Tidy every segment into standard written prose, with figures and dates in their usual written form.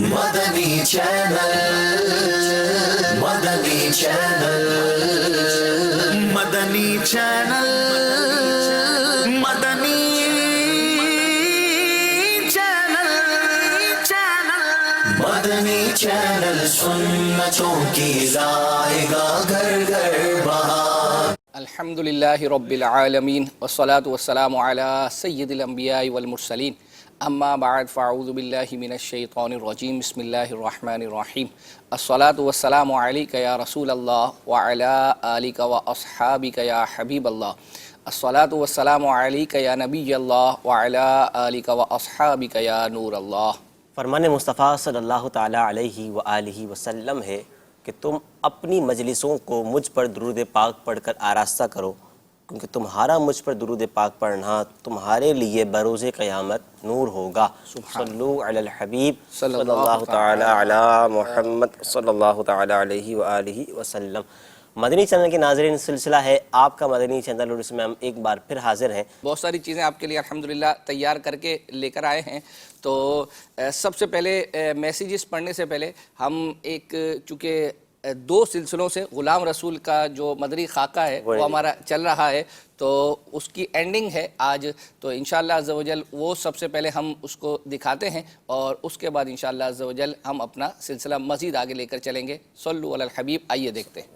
مدنی channel مدنی channel مدنی channel مدنی channel مدنی channel سنتوں کی لائے گا گھر گھر بہار. الحمدللہ رب العالمین والصلاة والسلام علی سید الانبیاء والمرسلین اما بعد فاعوذ باللہ من الشیطان الرجیم بسم اللہ الرحمن الرحیم الصلاة والسلام علیک یا رسول اللہ وعلی آلک واصحابک یا حبیب اللہ الصلاة والسلام علیک یا نبی اللہ وعلی آلک واصحابک یا نور اللہ. فرمان مصطفیٰ صلی اللہ تعالیٰ علیہ وآلہ وسلم ہے کہ تم اپنی مجلسوں کو مجھ پر درود پاک پڑھ کر آراستہ کرو، کیونکہ تمہارا مجھ پر درود پاک پڑھنا تمہارے لیے بروز قیامت نور ہوگا. صلو علی الحبیب صلی اللہ تعالیٰ علی محمد صلی اللہ تعالیٰ علیہ وآلہ وسلم. مدنی چینل کے ناظرین، سلسلہ ہے آپ کا مدنی چینل اور اس میں ہم ایک بار پھر حاضر ہیں. بہت ساری چیزیں آپ کے لیے الحمدللہ تیار کر کے لے کر آئے ہیں. تو سب سے پہلے میسیجز پڑھنے سے پہلے ہم ایک چونکہ دو سلسلوں سے غلام رسول کا جو مدنی خاکہ ہے وہ ہمارا چل رہا ہے، تو اس کی اینڈنگ ہے آج، تو انشاءاللہ عز و جل وہ سب سے پہلے ہم اس کو دکھاتے ہیں اور اس کے بعد انشاءاللہ عز و جل ہم اپنا سلسلہ مزید آگے لے کر چلیں گے. صلو علی الحبیب. آئیے دیکھتے ہیں.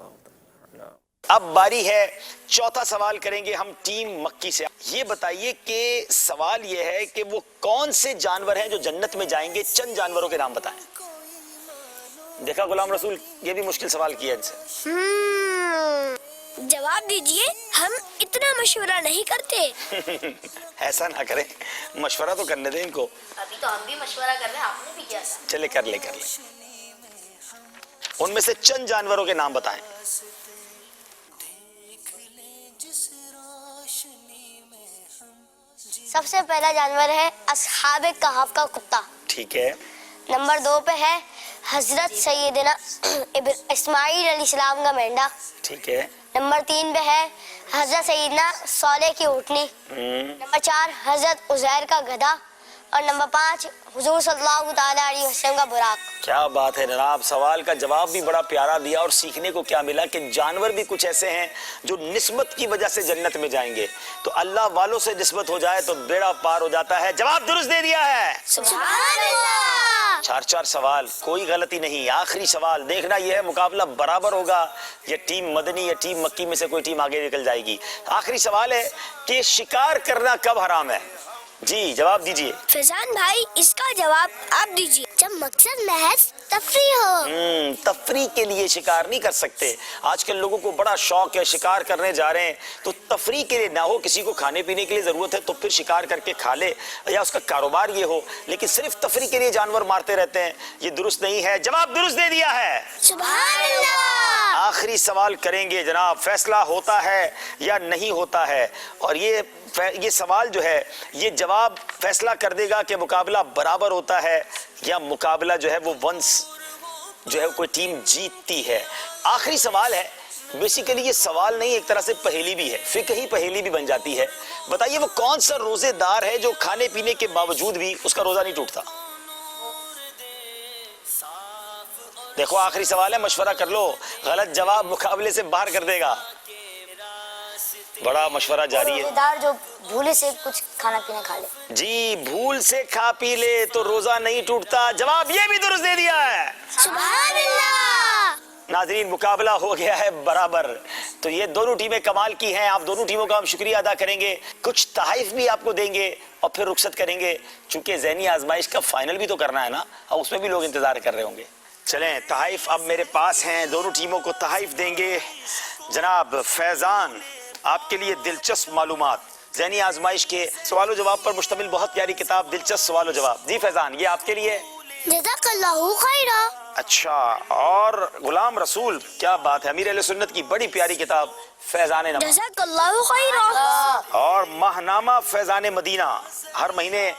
اب باری ہے چوتھا سوال کریں گے ہم ٹیم مکی سے. یہ بتائیے کہ سوال یہ ہے کہ وہ کون سے جانور ہیں جو جنت میں جائیں گے؟ چند جانوروں کے نام بتائیں. دیکھا غلام رسول، یہ بھی مشکل سوال کیا ان سے. جواب دیجئے، ہم اتنا مشورہ نہیں کرتے. ایسا نہ کریں، مشورہ تو کرنے دیں ان کو. ابھی تو ہم بھی مشورہ کر رہے ہیں، آپ نے بھی کیا تھا. چلے کر لے. ان میں سے چند جانوروں کے نام بتائیں. سب سے پہلا جانور ہے اصحاب کہف کا کتا. ٹھیک ہے. نمبر 2 پہ ہے حضرت سیدنا اسماعیل علیہ السلام کا مینڈا. ٹھیک ہے. نمبر 3 پہ ہے حضرت سیدنا صالح کی اونٹنی. نمبر 4 حضرت عزیر کا گدھا. اور نمبر 5 حضور صلی اللہ تعالیٰ علیہ وسلم کا براق. کیا بات ہے جناب، سوال کا جواب بھی بڑا پیارا دیا اور سیکھنے کو کیا ملا کہ جانور بھی کچھ ایسے ہیں جو نسبت کی وجہ سے جنت میں جائیں گے. تو اللہ والوں سے نسبت ہو جائے تو بیڑا پار ہو جاتا ہے. جواب درست دے دیا ہے. سبحان اللہ. 4 سوال، کوئی غلطی نہیں. آخری سوال دیکھنا یہ ہے مقابلہ برابر ہوگا یا ٹیم مدنی یا ٹیم مکی میں سے کوئی ٹیم آگے نکل جائے گی. آخری سوال ہے کہ شکار کرنا کب حرام ہے؟ جی جواب دیجئے. فیضان بھائی، اس کا جواب آپ دیجئے. جب مقصد محض تفریح ہو. تفریح کے لیے شکار نہیں کر سکتے. آج کل لوگوں کو بڑا شوق ہے، شکار کرنے جا رہے ہیں تو تفریح کے لیے نہ ہو، کسی کو کھانے پینے کے لیے ضرورت ہے تو پھر شکار کر کے کھا لے یا اس کا کاروبار یہ ہو، لیکن صرف تفریح کے لیے جانور مارتے رہتے ہیں، یہ درست نہیں ہے. جواب درست دے دیا ہے. سبحان اللہ. آخری سوال کریں گے جناب، فیصلہ ہوتا ہے یا نہیں ہوتا ہے، اور یہ سوال جو ہے یہ جواب فیصلہ کر دے گا کہ مقابلہ برابر ہوتا ہے یا مقابلہ جو ہے وہ ونس جو ہے کوئی ٹیم جیتتی ہے. آخری سوال ہے، بیسیکلی یہ سوال نہیں، ایک طرح سے پہیلی بھی ہے، فقہی پہیلی بھی بن جاتی ہے. بتائیے وہ کون سا روزے دار ہے جو کھانے پینے کے باوجود بھی اس کا روزہ نہیں ٹوٹتا؟ دیکھو آخری سوال ہے، مشورہ کر لو، غلط جواب مقابلے سے باہر کر دے گا. بڑا مشورہ جاری ہے. روزے دار جو بھولے سے کچھ کھانا پینا کھا لے. جی بھول سے کھا پی لے تو روزہ نہیں ٹوٹتا. جواب یہ بھی درست دے دیا ہے. سبحان اللہ. ناظرین مقابلہ ہو گیا ہے برابر. تو یہ دونوں ٹیمیں کمال کی ہیں. آپ دونوں ٹیموں کا ہم شکریہ ادا کریں گے، کچھ تحائف بھی آپ کو دیں گے اور پھر رخصت کریں گے، چونکہ ذہنی آزمائش کا فائنل بھی تو کرنا ہے نا، اور اس میں بھی لوگ انتظار کر رہے ہوں گے. چلیں تحائف اب میرے پاس ہیں، دونوں ٹیموں کو تحائف دیں گے. جناب فیضان، آپ کے لیے دلچسپ معلومات، ذہنی آزمائش کے سوال و جواب پر مشتمل بہت پیاری کتاب دلچسپ سوال و جواب. جی فیضان، یہ آپ کے لیے. جزاک اللہ خیرا. اچھا، اور غلام رسول، کیا بات ہے، امیر اہل سنت کی بڑی پیاری کتاب فیضان نامہ. جزاک اللہ خیرا. اور ماہنامہ فیضان مدینہ، ہر مہینے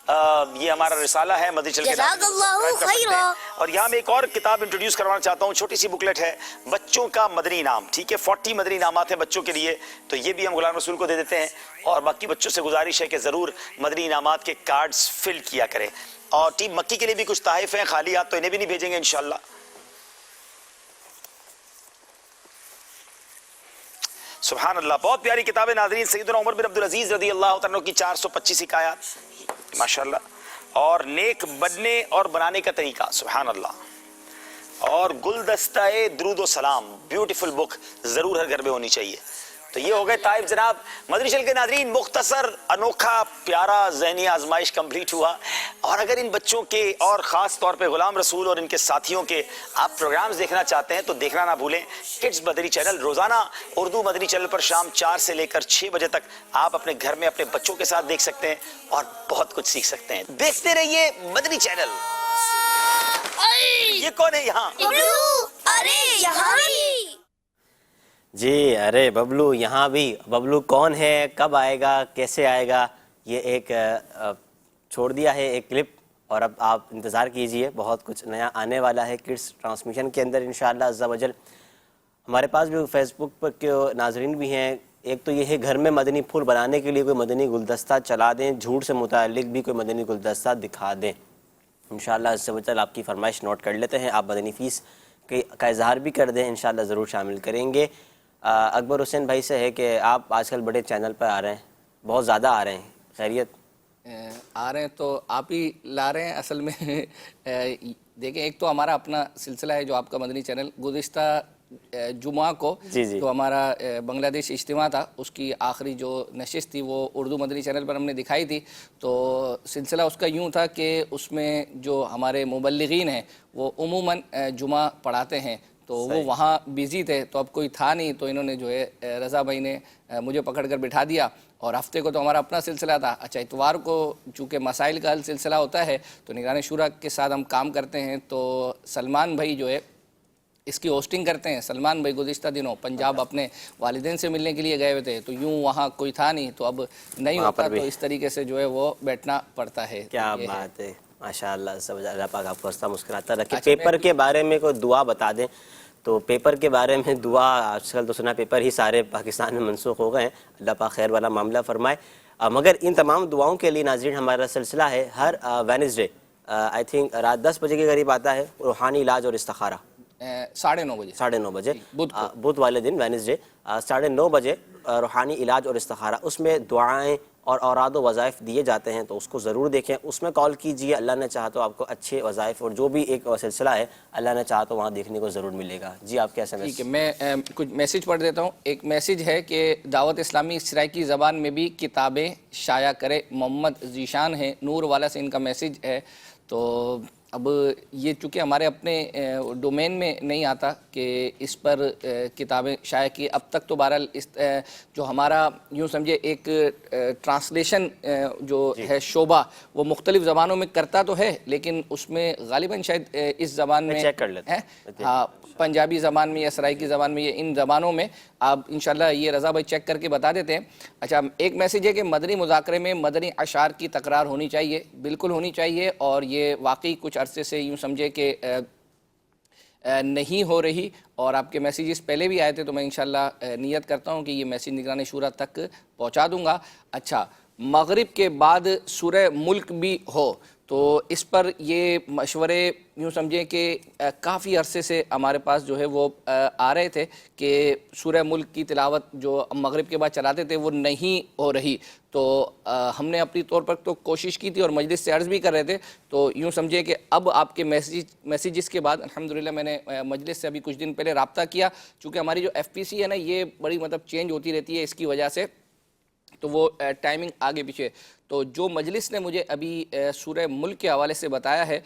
یہ ہمارا رسالہ ہے مدنی چل کے. جزاک اللہ خیرا. اور یہاں میں ایک اور کتاب انٹروڈیوس کروانا چاہتا ہوں، چھوٹی سی بکلیٹ ہے، بچوں کا مدنی انعام. ٹھیک ہے، 40 مدنی انعامات ہیں بچوں کے لیے، تو یہ بھی ہم غلام رسول کو دے دیتے ہیں. اور باقی بچوں سے گزارش ہے کہ ضرور مدنی انعامات کے کارڈز فل کیا کریں. اور ٹیم مکی کے لیے بھی کچھ تحائف ہیں خالی ہاتھ تو انہیں بھی نہیں بھیجیں گے انشاءاللہ. سبحان اللہ. بہت پیاری کتاب ہے ناظرین. سیدنا عمر بن عبدالعزیز رضی اللہ تعالیٰ کی 425 حکایات ماشاءاللہ. اور نیک بننے اور بنانے کا طریقہ سبحان اللہ. اور گلدستہ درود و سلام بیوٹیفل بک ضرور ہر گھر میں ہونی چاہیے. تو یہ ہو گئے طائف جناب. مدنی چینل کے ناظرین مختصر انوکھا پیارا ذہنی آزمائش کمپلیٹ ہوا. اور اگر ان بچوں کے اور خاص طور پہ غلام رسول اور ان کے ساتھیوں کے آپ پروگرامز دیکھنا چاہتے ہیں تو دیکھنا نہ بھولیں کڈز مدنی چینل. روزانہ اردو مدنی چینل پر شام 4 سے لے کر 6 بجے تک آپ اپنے گھر میں اپنے بچوں کے ساتھ دیکھ سکتے ہیں اور بہت کچھ سیکھ سکتے ہیں. دیکھتے رہیے مدنی چینل. یہ کون ہے یہاں؟ ارے یہاں جی ارے ببلو یہاں بھی. ببلو کون ہے, کب آئے گا, کیسے آئے گا, یہ ایک چھوڑ دیا ہے ایک کلپ. اور اب آپ انتظار کیجئے, بہت کچھ نیا آنے والا ہے کڈس ٹرانسمیشن کے اندر انشاءاللہ عز و جل. ہمارے پاس بھی فیس بک پر کے ناظرین بھی ہیں. ایک تو یہ ہے گھر میں مدنی پھول بنانے کے لیے کوئی مدنی گلدستہ چلا دیں, جھوٹ سے متعلق بھی کوئی مدنی گلدستہ دکھا دیں. انشاءاللہ عز و جل آپ کی فرمائش نوٹ کر لیتے ہیں. آپ مدنی فیس کا اظہار بھی کر دیں, انشاءاللہ ضرور شامل کریں گے. اکبر حسین بھائی سے ہے کہ آپ آج کل بڑے چینل پہ آ رہے ہیں, بہت زیادہ آ رہے ہیں, خیریت؟ آ رہے ہیں تو آپ ہی لا رہے ہیں اصل میں. دیکھیں ایک تو ہمارا اپنا سلسلہ ہے جو آپ کا مدنی چینل گزشتہ جمعہ کو تو ہمارا بنگلہ دیش اجتماع تھا, اس کی آخری جو نشست تھی وہ اردو مدنی چینل پر ہم نے دکھائی تھی. تو سلسلہ اس کا یوں تھا کہ اس میں جو ہمارے مبلغین ہیں وہ عموماً جمعہ پڑھاتے ہیں تو وہ وہاں بیزی تھے, تو اب کوئی تھا نہیں, تو انہوں نے جو ہے رضا بھائی نے مجھے پکڑ کر بٹھا دیا. اور ہفتے کو تو ہمارا اپنا سلسلہ تھا. اچھا اتوار کو چونکہ مسائل کا حل سلسلہ ہوتا ہے تو نگران شورا کے ساتھ ہم کام کرتے ہیں, تو سلمان بھائی جو ہے اس کی ہوسٹنگ کرتے ہیں. سلمان بھائی گزشتہ دنوں پنجاب اپنے والدین سے ملنے کے لیے گئے ہوئے تھے, تو یوں وہاں کوئی تھا نہیں, تو اب نہیں ہوتا, تو اس طریقے سے جو ہے وہ بیٹھنا پڑتا ہے. کیا بات ہے, ماشاءاللہ اللہ پاک آپ کو ہنستا مسکراتا رکھے. پیپر کے بارے میں کوئی دعا بتا دیں. تو پیپر کے بارے میں دعا, آج کل تو سنا پیپر ہی سارے پاکستان میں منسوخ ہو گئے ہیں, اللہ پاک خیر والا معاملہ فرمائے. مگر ان تمام دعاؤں کے لیے ناظرین ہمارا سلسلہ ہے ہر وینسڈے آئی تھنک رات 10 بجے کے قریب آتا ہے, روحانی علاج اور استخارہ 9:30 بجے بدھ والے دن وینسڈے 9:30 بجے روحانی علاج اور استخارہ. اس میں دعائیں اور اوراد و وظائف دیے جاتے ہیں, تو اس کو ضرور دیکھیں. اس میں کال کیجئے, اللہ نے چاہا تو آپ کو اچھے وظائف اور جو بھی ایک سلسلہ ہے اللہ نے چاہا تو وہاں دیکھنے کو ضرور ملے گا. جی آپ کیا سمجھتے ہیں؟ ٹھیک ہے, میں کچھ میسیج پڑھ دیتا ہوں. ایک میسیج ہے کہ دعوت اسلامی سرائکی زبان میں بھی کتابیں شائع کرے. محمد ذیشان ہے, نور والا سے ان کا میسیج ہے. تو اب یہ چونکہ ہمارے اپنے ڈومین میں نہیں آتا کہ اس پر کتابیں شائع کی. اب تک تو بہرحال جو ہمارا یوں سمجھے ایک ٹرانسلیشن جو ہے شعبہ وہ مختلف زبانوں میں کرتا تو ہے, لیکن اس میں غالباً شاید اس زبان میں چیک کر لیتے ہیں, ہاں پنجابی زبان میں یا سرائکی زبان میں, یہ ان زبانوں میں آپ انشاءاللہ یہ رضا بھائی چیک کر کے بتا دیتے ہیں. اچھا ایک میسیج ہے کہ مدنی مذاکرے میں مدنی اشعار کی تکرار ہونی چاہیے. بالکل ہونی چاہیے, اور یہ واقعی کچھ عرصے سے یوں سمجھے کہ نہیں ہو رہی, اور آپ کے میسیجز پہلے بھی آئے تھے, تو میں انشاءاللہ نیت کرتا ہوں کہ یہ میسیج نگران شورا تک پہنچا دوں گا. اچھا مغرب کے بعد سورہ ملک بھی ہو, تو اس پر یہ مشورے یوں سمجھیں کہ کافی عرصے سے ہمارے پاس جو ہے وہ آ رہے تھے کہ سورہ ملک کی تلاوت جو مغرب کے بعد چلاتے تھے وہ نہیں ہو رہی. تو ہم نے اپنی طور پر تو کوشش کی تھی اور مجلس سے عرض بھی کر رہے تھے. تو یوں سمجھے کہ اب آپ کے میسیجز کے بعد الحمدللہ میں نے مجلس سے ابھی کچھ دن پہلے رابطہ کیا, چونکہ ہماری جو ایف پی سی ہے نا یہ بڑی مطلب چینج ہوتی رہتی ہے, اس کی وجہ سے تو وہ ٹائمنگ آگے پیچھے. تو جو مجلس نے مجھے ابھی سورہ ملک کے حوالے سے بتایا ہے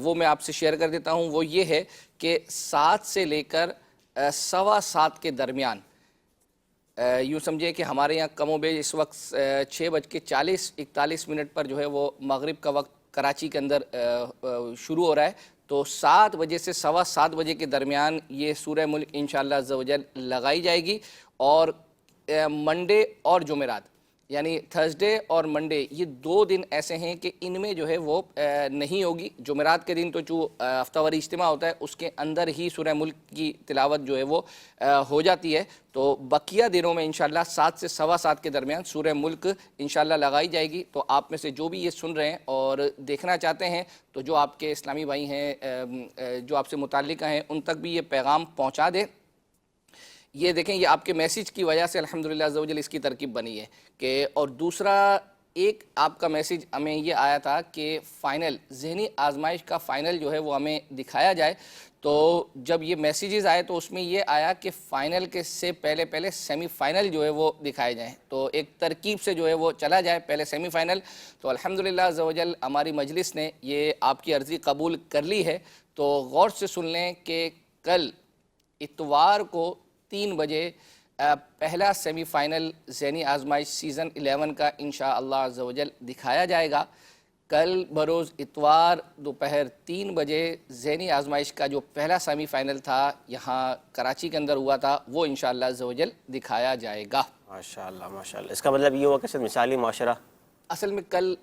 وہ میں آپ سے شیئر کر دیتا ہوں. وہ یہ ہے کہ 7 سے لے کر 7:15 کے درمیان, یوں سمجھے کہ ہمارے یہاں کم و بیش اس وقت 6:40-41 پر جو ہے وہ مغرب کا وقت کراچی کے اندر شروع ہو رہا ہے. تو 7 بجے سے 7:15 بجے کے درمیان یہ سورہ ملک انشاءاللہ عز و جل لگائی جائے گی. اور منڈے اور جمعرات یعنی تھرسڈے اور منڈے یہ 2 دن ایسے ہیں کہ ان میں جو ہے وہ نہیں ہوگی. جمعرات کے دن تو جو ہفتہ واری اجتماع ہوتا ہے اس کے اندر ہی سورہ ملک کی تلاوت جو ہے وہ ہو جاتی ہے. تو بقیہ دنوں میں انشاءاللہ 7 سے 7:15 کے درمیان سورہ ملک انشاءاللہ لگائی جائے گی. تو آپ میں سے جو بھی یہ سن رہے ہیں اور دیکھنا چاہتے ہیں تو جو آپ کے اسلامی بھائی ہیں جو آپ سے متعلقہ ہیں ان تک بھی یہ پیغام پہنچا دیں. یہ دیکھیں یہ آپ کے میسیج کی وجہ سے الحمدللہ عز و جل اس کی ترکیب بنی ہے کہ. اور دوسرا ایک آپ کا میسیج ہمیں یہ آیا تھا کہ فائنل ذہنی آزمائش کا فائنل جو ہے وہ ہمیں دکھایا جائے. تو جب یہ میسیجز آئے تو اس میں یہ آیا کہ فائنل کے سے پہلے سیمی فائنل جو ہے وہ دکھائے جائیں. تو ایک ترکیب سے جو ہے وہ چلا جائے پہلے سیمی فائنل. تو الحمدللہ عز و جل ہماری مجلس نے یہ آپ کی عرضی قبول کر لی ہے. تو غور سے سن لیں کہ کل اتوار کو 3 بجے پہلا سیمی فائنل ذہنی آزمائش سیزن 11 کا انشاءاللہ عز و جل دکھایا جائے گا. کل بروز اتوار دوپہر 3 بجے ذہنی آزمائش کا جو پہلا سیمی فائنل تھا یہاں کراچی کے اندر ہوا تھا وہ انشاءاللہ عز و جل دکھایا جائے گا. ماشاءاللہ ماشاءاللہ. اس کا مطلب یہ ہوا کہ مثالی معاشرہ اصل میں کل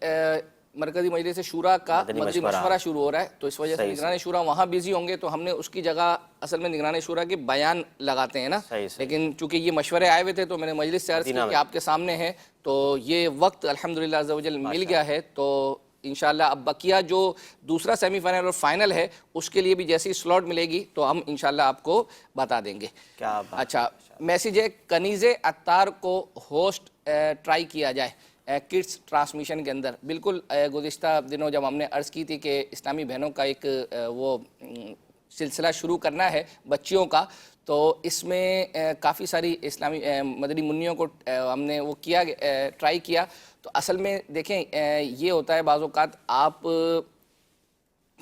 مرکزی مجلس شورا کا مدنی مشورہ شروع ہو رہا ہے تو اس وجہ سے نگران شورا وہاں بیزی ہوں گے تو ہم نے اس کی جگہ اصل میں نگران شورا کے بیان لگاتے ہیں نا. لیکن چونکہ یہ مشورے آئے ہوئے تھے تو میں نے مجلس سے عرض کی کہ آپ کے سامنے ہے تو یہ وقت الحمدللہ عز و جل مل گیا ہے. تو انشاءاللہ اب بقیہ جو دوسرا سیمی فائنل اور فائنل ہے اس کے لیے بھی جیسی سلاٹ ملے گی تو ہم انشاءاللہ آپ کو بتا دیں گے. اچھا میسیج ہے کنیز عطار کو ہوسٹ ٹرائی کیا جائے کڈس ٹرانسمیشن کے اندر. بالکل گزشتہ دنوں جب ہم نے عرض کی تھی کہ اسلامی بہنوں کا ایک وہ سلسلہ شروع کرنا ہے بچیوں کا تو اس میں کافی ساری اسلامی مدنی منیوں کو ہم نے وہ کیا ٹرائی کیا. تو اصل میں دیکھیں یہ ہوتا ہے بعض اوقات آپ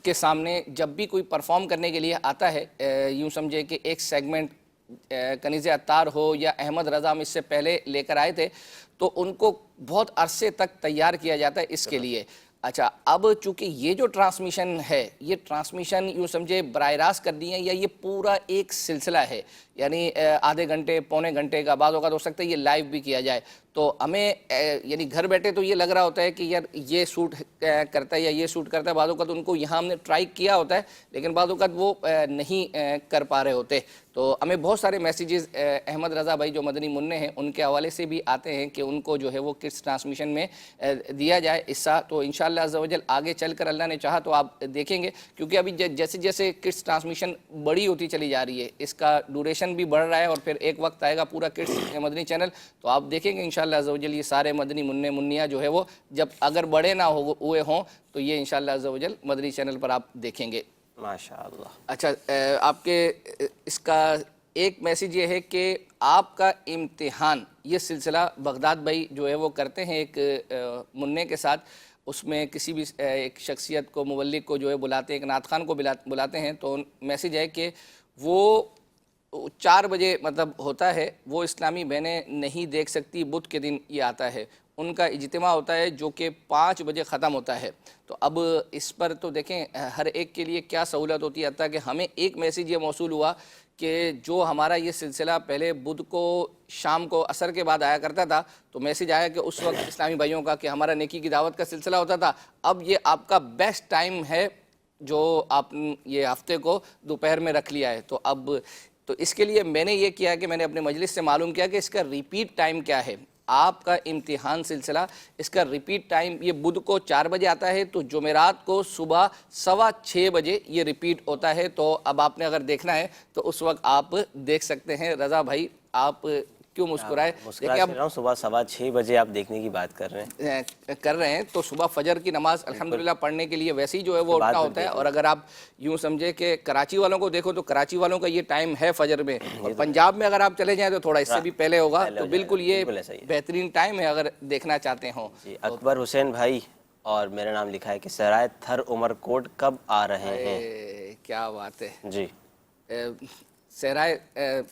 کے سامنے جب بھی کوئی پرفارم کرنے کے لیے آتا ہے یوں سمجھے کہ ایک سیگمنٹ کنیز عطار ہو یا احمد رضا ہم اس سے پہلے لے کر آئے تھے تو ان کو بہت عرصے تک تیار کیا جاتا ہے اس کے لیے. اچھا اب چونکہ یہ جو ٹرانسمیشن ہے یہ ٹرانسمیشن یوں سمجھے براہ راست کر دی ہے یا یہ پورا ایک سلسلہ ہے یعنی آدھے گھنٹے پونے گھنٹے کا بعض اوقات ہو سکتا ہے یہ لائیو بھی کیا جائے. تو ہمیں یعنی گھر بیٹھے تو یہ لگ رہا ہوتا ہے کہ یار یہ سوٹ کرتا ہے یا یہ سوٹ کرتا ہے. بعض اوقات ان کو یہاں ہم نے ٹرائی کیا ہوتا ہے لیکن بعض اوقات وہ نہیں کر پا رہے ہوتے. تو ہمیں بہت سارے میسیجز احمد رضا بھائی جو مدنی منع ہیں ان کے حوالے سے بھی آتے ہیں کہ ان کو جو ہے وہ کڈس ٹرانسمیشن میں دیا جائے حصہ. تو انشاءاللہ عز و جل آگے چل کر اللہ نے چاہا تو آپ دیکھیں گے کیونکہ ابھی جیسے جیسے کڈس ٹرانسمیشن بڑی ہوتی چلی جا رہی ہے اس کا ڈوریشن بھی بڑھ رہا ہے اور پھر ایک وقت آئے گا پورا کڈس مدنی چینل تو آپ دیکھیں گے انشاءاللہ عز و جل یہ سارے مدنی منیا جو ہے وہ جب اگر بڑے نہ ہوئے ہوں تو یہ انشاءاللہ عز و جل مدنی چینل پر آپ دیکھیں گے. ماشاءاللہ. اچھا آپ کے اس کا ایک میسیج یہ ہے کہ آپ کا امتحان یہ سلسلہ بغداد بھائی جو ہے وہ کرتے ہیں ایک منع کے ساتھ اس میں کسی بھی ایک شخصیت کو مبلغ کو جو ہے بلاتے ہیں ایک نعت خوان کو بلاتے ہیں. تو میسیج ہے کہ وہ 4 بجے مطلب ہوتا ہے وہ اسلامی بہنیں نہیں دیکھ سکتی بدھ کے دن یہ آتا ہے ان کا اجتماع ہوتا ہے جو کہ 5 بجے ختم ہوتا ہے. تو اب اس پر تو دیکھیں ہر ایک کے لیے کیا سہولت ہوتی ہے. حتیٰ کہ ہمیں ایک میسیج یہ موصول ہوا کہ جو ہمارا یہ سلسلہ پہلے بدھ کو شام کو عصر کے بعد آیا کرتا تھا تو میسیج آیا کہ اس وقت اسلامی بھائیوں کا کہ ہمارا نیکی کی دعوت کا سلسلہ ہوتا تھا اب یہ آپ کا بیسٹ ٹائم ہے جو آپ یہ ہفتے کو دوپہر میں رکھ لیا ہے. تو اب تو اس کے لیے میں نے یہ کیا کہ میں نے اپنے مجلس سے معلوم کیا کہ اس کا ریپیٹ ٹائم کیا ہے. آپ کا امتحان سلسلہ اس کا ریپیٹ ٹائم یہ بدھ کو 4 بجے آتا ہے تو جمعرات کو صبح 6:15 بجے یہ ریپیٹ ہوتا ہے. تو اب آپ نے اگر دیکھنا ہے تو اس وقت آپ دیکھ سکتے ہیں. رضا بھائی آپ کیوں مسکرائے؟ صبح 6:15 بجے آپ دیکھنے کی بات کر رہے ہیں تو صبح فجر کی نماز الحمدللہ پڑھنے کے لیے ویسے ہی جو ہے وہ اٹھنا ہوتا ہے. اور اگر آپ یوں سمجھے کہ کراچی والوں کو دیکھو تو کراچی والوں کا یہ ٹائم ہے فجر میں اور پنجاب میں اگر آپ چلے جائیں تو تھوڑا اس سے بھی پہلے ہوگا. تو بالکل یہ بہترین ٹائم ہے اگر دیکھنا چاہتے ہوں. اکبر حسین بھائی اور میرا نام لکھا ہے کہ سرائے تھر عمر کوٹ کب آ رہے ہیں؟ کیا بات ہے جی. صحرائے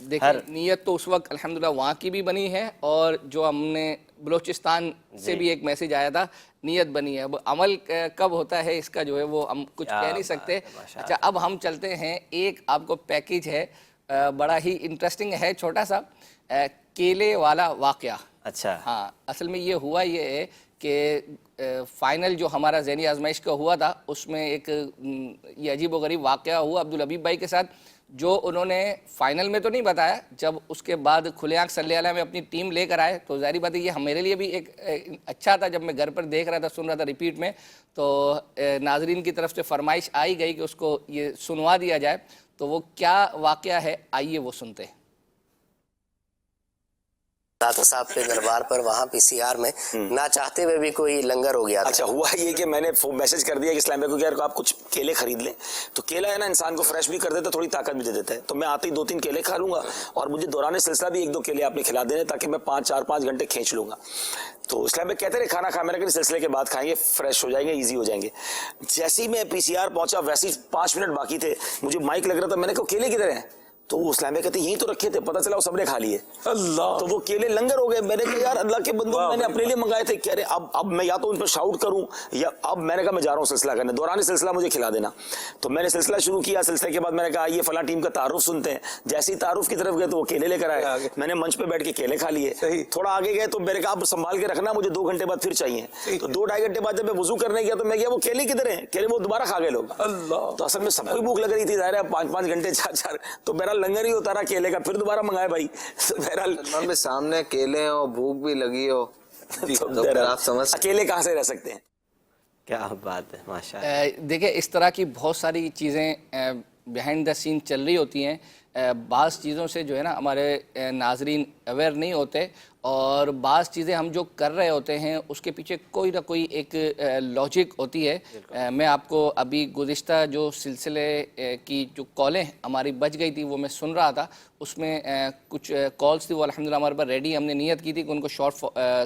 دیکھیں نیت تو اس وقت الحمدللہ وہاں کی بھی بنی ہے اور جو ہم نے بلوچستان سے بھی ایک میسیج آیا تھا نیت بنی ہے. اب عمل کب ہوتا ہے اس کا جو ہے وہ ہم کچھ کہہ نہیں سکتے. اچھا اب ہم چلتے ہیں ایک آپ کو پیکیج ہے بڑا ہی انٹرسٹنگ ہے چھوٹا سا کیلے والا واقعہ. اچھا ہاں اصل میں یہ ہوا یہ ہے کہ فائنل جو ہمارا ذہنی آزمائش کا ہوا تھا اس میں ایک یہ عجیب و غریب واقعہ ہوا عبدالحبیب بھائی کے ساتھ، جو انہوں نے فائنل میں تو نہیں بتایا، جب اس کے بعد کھلے آنکھ صلی اللہ میں اپنی ٹیم لے کر آئے تو ظاہری بات ہے یہ میرے لیے بھی ایک اچھا تھا، جب میں گھر پر دیکھ رہا تھا سن رہا تھا ریپیٹ میں، تو ناظرین کی طرف سے فرمائش آئی گئی کہ اس کو یہ سنوا دیا جائے، تو وہ کیا واقعہ ہے آئیے وہ سنتے ہیں۔ داتا صاحب کے دربار پر وہاں پی سی آر میں نہ چاہتے ہوئے بھی کوئی لنگر ہو گیا تھا۔ اچھا ہوا یہ کہ میں نے میسج کر دیا کہ اسلام بھائی کو کہ یار آپ کچھ کیلے خرید لیں، تو کیلا ہے نا انسان کو فریش بھی کر دیتا ہے، تھوڑی طاقت بھی دے دیتا ہے، تو میں آتے ہی 2-3 کیلے کھا لوں گا، اور مجھے دوران سلسلہ بھی 1-2 کیلے آپ نے کھلا دینے تاکہ میں 4-5 گھنٹے کھینچ لوں گا۔ تو اسلام بھائی کہتے رہے کھانا کھا، میں نے کہا سلسلے کے بعد کھائیں گے، فریش ہو جائیں گے، ایزی ہو جائیں گے۔ جیسے ہی میں پی سی آر پہنچا ویسے ہی 5 منٹ باقی تھے، مجھے مائک لگ رہا تھا، میں نے کہا کیلے کدھر ہیں؟ تو وہ اسلام بھائی کہتے یہیں تو رکھے تھے، پتہ چلا وہ سب نے کھا لیے۔ اللہ، تو وہ کیلے لنگر ہو گئے۔ میں نے کہا یار اللہ کے بندوں میں نے اپنے لیے منگائے تھے، کہہ رہے اب میں یا تو ان پر شاؤٹ کروں یا اب میں نے کہا میں جا رہا ہوں سلسلہ کرنے، دوران سلسلہ مجھے کھلا دینا۔ تو میں نے سلسلہ شروع کیا، سلسلے کے بعد میں نے کہا یہ فلاں ٹیم کا تعارف سنتے ہیں، جیسے ہی تعارف کی طرف گئے تو وہ کیلے لے کر آئے، میں نے منچ پہ بیٹھ کے کیلے کھا لیے۔ تھوڑا آگے گئے تو میں نے کہا اب سنبھال کے رکھنا، مجھے 2 گھنٹے بعد پھر چاہیے، تو 2-2.5 گھنٹے بعد جب میں وضو کرنے گیا تو میں گیا وہ کیلے کدھر ہیں؟ کہہ رہے وہ دوبارہ کھا گئے لوگ۔ اللہ، تو اصل میں سب کو بھوک لگ رہی تھی، ظاہر ہے 5-5 گھنٹے 4-4، تو میرا لنگر ہی ہوتا رہا کیلے کا، پھر دوبارہ منگائے بھائی۔ بہرحال میں سامنے کیلے ہو، بھوک بھی لگی ہو، تو پھر آپ سمجھ اکیلے کہاں سے رہ سکتے ہیں؟ کیا بات ہے، ماشاء اللہ۔ دیکھیں اس طرح کی بہت ساری چیزیں بیہائنڈ دا سین چل رہی ہوتی ہیں، بعض چیزوں سے جو ہے نا ہمارے ناظرین اویئر نہیں ہوتے، اور بعض چیزیں ہم جو کر رہے ہوتے ہیں اس کے پیچھے کوئی نہ کوئی ایک لاجک ہوتی ہے۔ میں آپ کو ابھی گزشتہ جو سلسلے کی جو کالیں ہماری بچ گئی تھی وہ میں سن رہا تھا، اس میں کچھ کالز تھی وہ الحمدللہ ہمارے پر ریڈی، ہم نے نیت کی تھی کہ ان کو شارٹ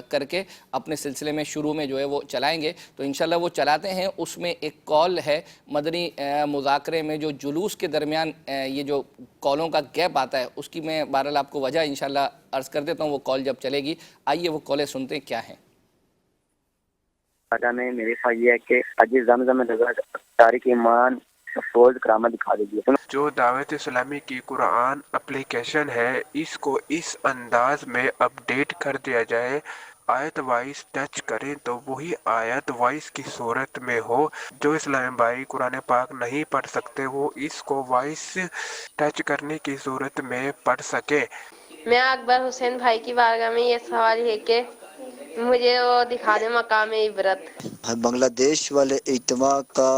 کر کے اپنے سلسلے میں شروع میں جو ہے وہ چلائیں گے، تو انشاءاللہ وہ چلاتے ہیں۔ اس میں ایک کال ہے مدنی مذاکرے میں جو جلوس کے درمیان یہ جو کالوں کا گیپ آتا ہے، اس کی میں بہرحال آپ کو وجہ انشاءاللہ عرض کر دیتا ہوں، وہ کال جب چلے گی آئیے وہ کالیں سنتے ہیں کیا ہیں۔ میں میرے خیال یہ ہے کہ عزیز زمزم تاریخ ایمان فوج کرامت دکھا دیجیے۔ جو دعوت اسلامی کی قرآن اپلیکیشن ہے اس کو اس انداز میں اپڈیٹ کر دیا جائے، آیت وائز ٹچ کریں تو وہی آیت وائز کی صورت میں ہو، جو اسلام بھائی قرآن پاک نہیں پڑھ سکتے وہ اس کو وائز ٹچ کرنے کی صورت میں پڑھ سکے۔ میں اکبر حسین بھائی کی بارگاہ میں یہ سوال ہے کہ مجھے وہ دکھا دیں مقام عبرت۔ بنگلہ دیش والے اجتماع کا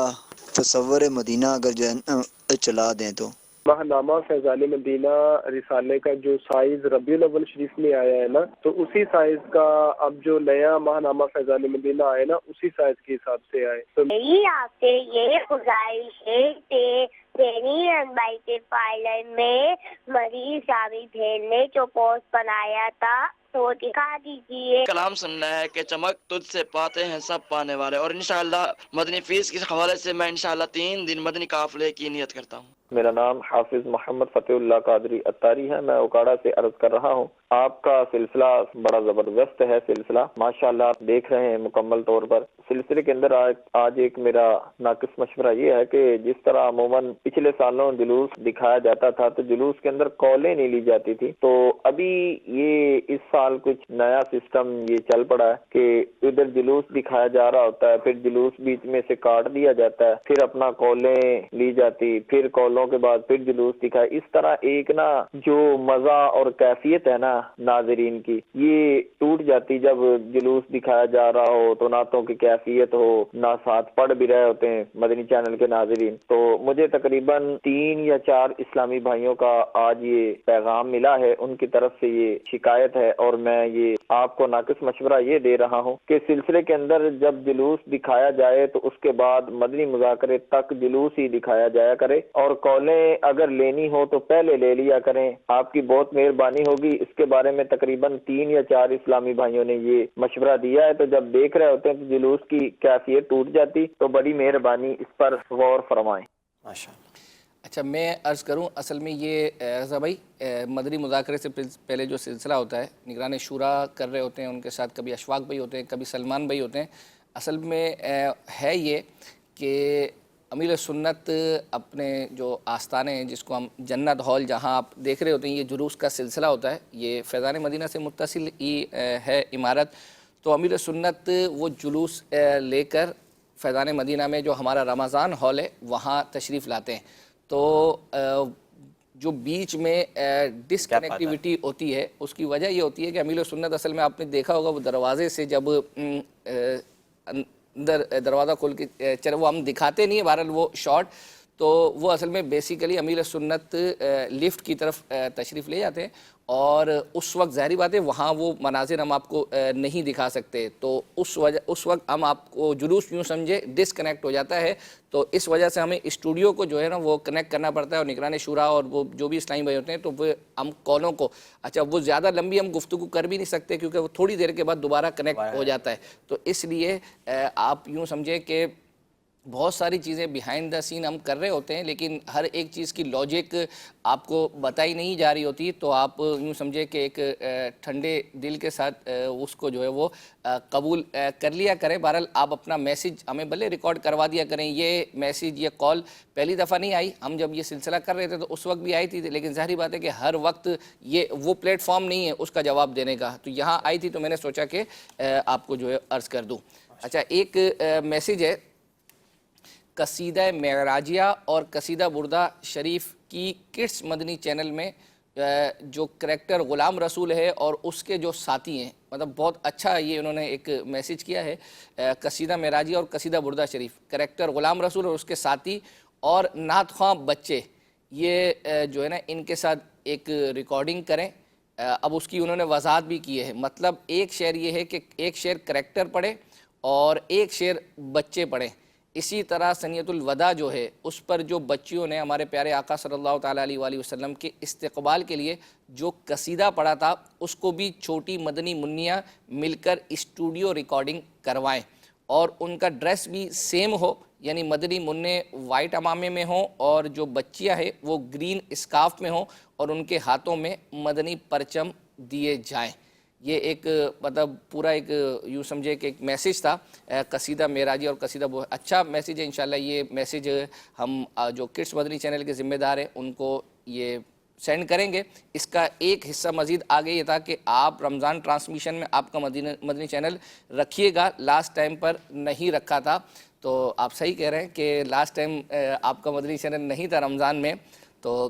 تصور مدینہ اگر جو ہے چلا دیں تو ماہنامہ فیضان مدینہ رسالے کا جو سائز ربیع الاول شریف میں آیا ہے نا، تو اسی سائز کا اب جو نیا ماہنامہ فیضان مدینہ آئے نا اسی سائز کے حساب سے آئے۔ تو میری آپ سے یہ گزارش ہے کہ ذہنی آزمائش کے فائل میں مریض شامی بھیل نے جو پوسٹ بنایا تھا تو دکھا دیجیے۔ کلام سننا ہے کہ چمک تجھ سے پاتے ہیں سب پانے والے، اور انشاءاللہ مدنی فیس کے حوالے سے میں انشاءاللہ 3 دن مدنی قافلے کی نیت کرتا ہوں۔ میرا نام حافظ محمد فتح اللہ قادری اتاری ہے، میں اوکاڑا سے عرض کر رہا ہوں۔ آپ کا سلسلہ بڑا زبردست ہے، سلسلہ ماشاءاللہ آپ دیکھ رہے ہیں مکمل طور پر۔ سلسلے کے اندر آج ایک میرا ناقص مشورہ یہ ہے کہ جس طرح عموماً پچھلے سالوں جلوس دکھایا جاتا تھا تو جلوس کے اندر کالیں نہیں لی جاتی تھی، تو ابھی یہ اس سال کچھ نیا سسٹم یہ چل پڑا ہے کہ ادھر جلوس دکھایا جا رہا ہوتا ہے، پھر جلوس بیچ میں سے کاٹ دیا جاتا ہے، پھر اپنا کالیں لی جاتی، پھر کالوں کے بعد پھر جلوس دکھایا۔ اس طرح ایک نا جو مزہ اور کیفیت ہے نا ناظرین کی، یہ ٹوٹ جاتی جب جلوس دکھایا جا رہا ہو تو نعتوں کی کیفیت ہو، نہ ساتھ پڑھ بھی رہے ہوتے ہیں مدنی چینل کے ناظرین۔ تو مجھے تقریباً 3 یا 4 اسلامی بھائیوں کا آج یہ پیغام ملا ہے، ان کی طرف سے یہ شکایت ہے، اور میں یہ آپ کو ناقص مشورہ یہ دے رہا ہوں کہ سلسلے کے اندر جب جلوس دکھایا جائے تو اس کے بعد مدنی مذاکرے تک جلوس ہی دکھایا جایا کرے، اور کالیں اگر لینی ہو تو پہلے لے لیا کریں، آپ کی بہت مہربانی ہوگی۔ اس کے بارے میں تقریباً 3 یا 4 اسلامی بھائیوں نے یہ مشورہ دیا ہے، تو جب دیکھ رہے ہوتے ہیں تو جلوس کی کیفیت ٹوٹ جاتی، تو بڑی مہربانی اس پر غور فرمائیں۔ ماشاءاللہ۔ اچھا میں عرض کروں، اصل میں یہ رضا بھائی مدنی مذاکرے سے پہلے جو سلسلہ ہوتا ہے نگران شورا کر رہے ہوتے ہیں، ان کے ساتھ کبھی اشفاق بھائی ہوتے ہیں، کبھی سلمان بھائی ہوتے ہیں۔ اصل میں ہے یہ کہ امیر سنت اپنے جو آستانے ہیں جس کو ہم جنت ہال جہاں آپ دیکھ رہے ہوتے ہیں، یہ جلوس کا سلسلہ ہوتا ہے، یہ فیضان مدینہ سے متصل ہی ہے عمارت. تو امیر سنت وہ جلوس لے کر فیضان مدینہ میں جو ہمارا رمضان ہال ہے وہاں تشریف لاتے ہیں. تو جو بیچ میں ڈس کنیکٹیوٹی ہوتی ہے اس کی وجہ یہ ہوتی ہے کہ امیر سنت اصل میں آپ نے دیکھا ہوگا وہ دروازے سے جب اندر دروازہ کھول کے چلے، وہ ہم دکھاتے نہیں ہیں بہرحال وہ شارٹ، تو وہ اصل میں بیسیکلی امیر سنت لفٹ کی طرف تشریف لے جاتے ہیں، اور اس وقت ظاہری بات ہے وہاں وہ مناظر ہم آپ کو نہیں دکھا سکتے. تو اس وقت ہم آپ کو جلوس یوں سمجھے ڈس کنیکٹ ہو جاتا ہے. تو اس وجہ سے ہمیں اسٹوڈیو کو جو ہے نا وہ کنیکٹ کرنا پڑتا ہے، اور نگران شورا اور وہ جو بھی اسلامی بھائی ہوتے ہیں تو وہ ہم کالوں کو وہ زیادہ لمبی ہم گفتگو کر بھی نہیں سکتے کیونکہ وہ تھوڑی دیر کے بعد دوبارہ کنیکٹ ہو جاتا ہے. تو اس لیے آپ یوں سمجھے کہ بہت ساری چیزیں بیہائنڈ دا سین ہم کر رہے ہوتے ہیں، لیکن ہر ایک چیز کی لاجک آپ کو بتائی نہیں جا رہی ہوتی. تو آپ یوں سمجھے کہ ایک ٹھنڈے دل کے ساتھ اس کو جو ہے وہ قبول کر لیا کریں. بہرحال آپ اپنا میسیج ہمیں بھلے ریکارڈ کروا دیا کریں. یہ میسیج یہ کال پہلی دفعہ نہیں آئی، ہم جب یہ سلسلہ کر رہے تھے تو اس وقت بھی آئی تھی، لیکن ظاہری بات ہے کہ ہر وقت یہ وہ پلیٹ فارم نہیں ہے اس کا جواب دینے کا. تو یہاں آئی تھی تو میں نے سوچا کہ آپ کو جو ہے عرض کر دوں. اچھا، ایک میسیج ہے قصیدہ معراجیہ اور قصیدہ بردہ شریف کی کڈس مدنی چینل میں جو کریکٹر غلام رسول ہے اور اس کے جو ساتھی ہیں، مطلب بہت اچھا یہ انہوں نے ایک میسیج کیا ہے. قصیدہ معراجیہ اور قصیدہ بردہ شریف، کریکٹر غلام رسول اور اس کے ساتھی اور نعت خواں بچے، یہ جو ہے نا ان کے ساتھ ایک ریکارڈنگ کریں. اب اس کی انہوں نے وضاحت بھی کی ہے. مطلب ایک شعر یہ ہے کہ ایک شعر کریکٹر پڑھے اور ایک شعر بچے پڑھیں. اسی طرح سنیت الوداع جو ہے اس پر جو بچیوں نے ہمارے پیارے آقا صلی اللہ تعالیٰ علیہ وآلہ وسلم کے استقبال کے لیے جو قصیدہ پڑھا تھا اس کو بھی چھوٹی مدنی منیاں مل کر اسٹوڈیو ریکارڈنگ کروائیں، اور ان کا ڈریس بھی سیم ہو، یعنی مدنی منع وائٹ امامے میں ہوں اور جو بچیاں ہیں وہ گرین اسکارف میں ہوں اور ان کے ہاتھوں میں مدنی پرچم دیے جائیں. یہ ایک مطلب پورا ایک یوں سمجھے کہ ایک میسیج تھا قصیدہ معراجی اور قصیدہ اچھا میسیج ہے. انشاءاللہ یہ میسیج ہم جو کڈس مدنی چینل کے ذمہ دار ہیں ان کو یہ سینڈ کریں گے. اس کا ایک حصہ مزید آگے یہ تھا کہ آپ رمضان ٹرانسمیشن میں آپ کا مدنی چینل رکھیے گا، لاسٹ ٹائم پر نہیں رکھا تھا. تو آپ صحیح کہہ رہے ہیں کہ لاسٹ ٹائم آپ کا مدنی چینل نہیں تھا رمضان میں. تو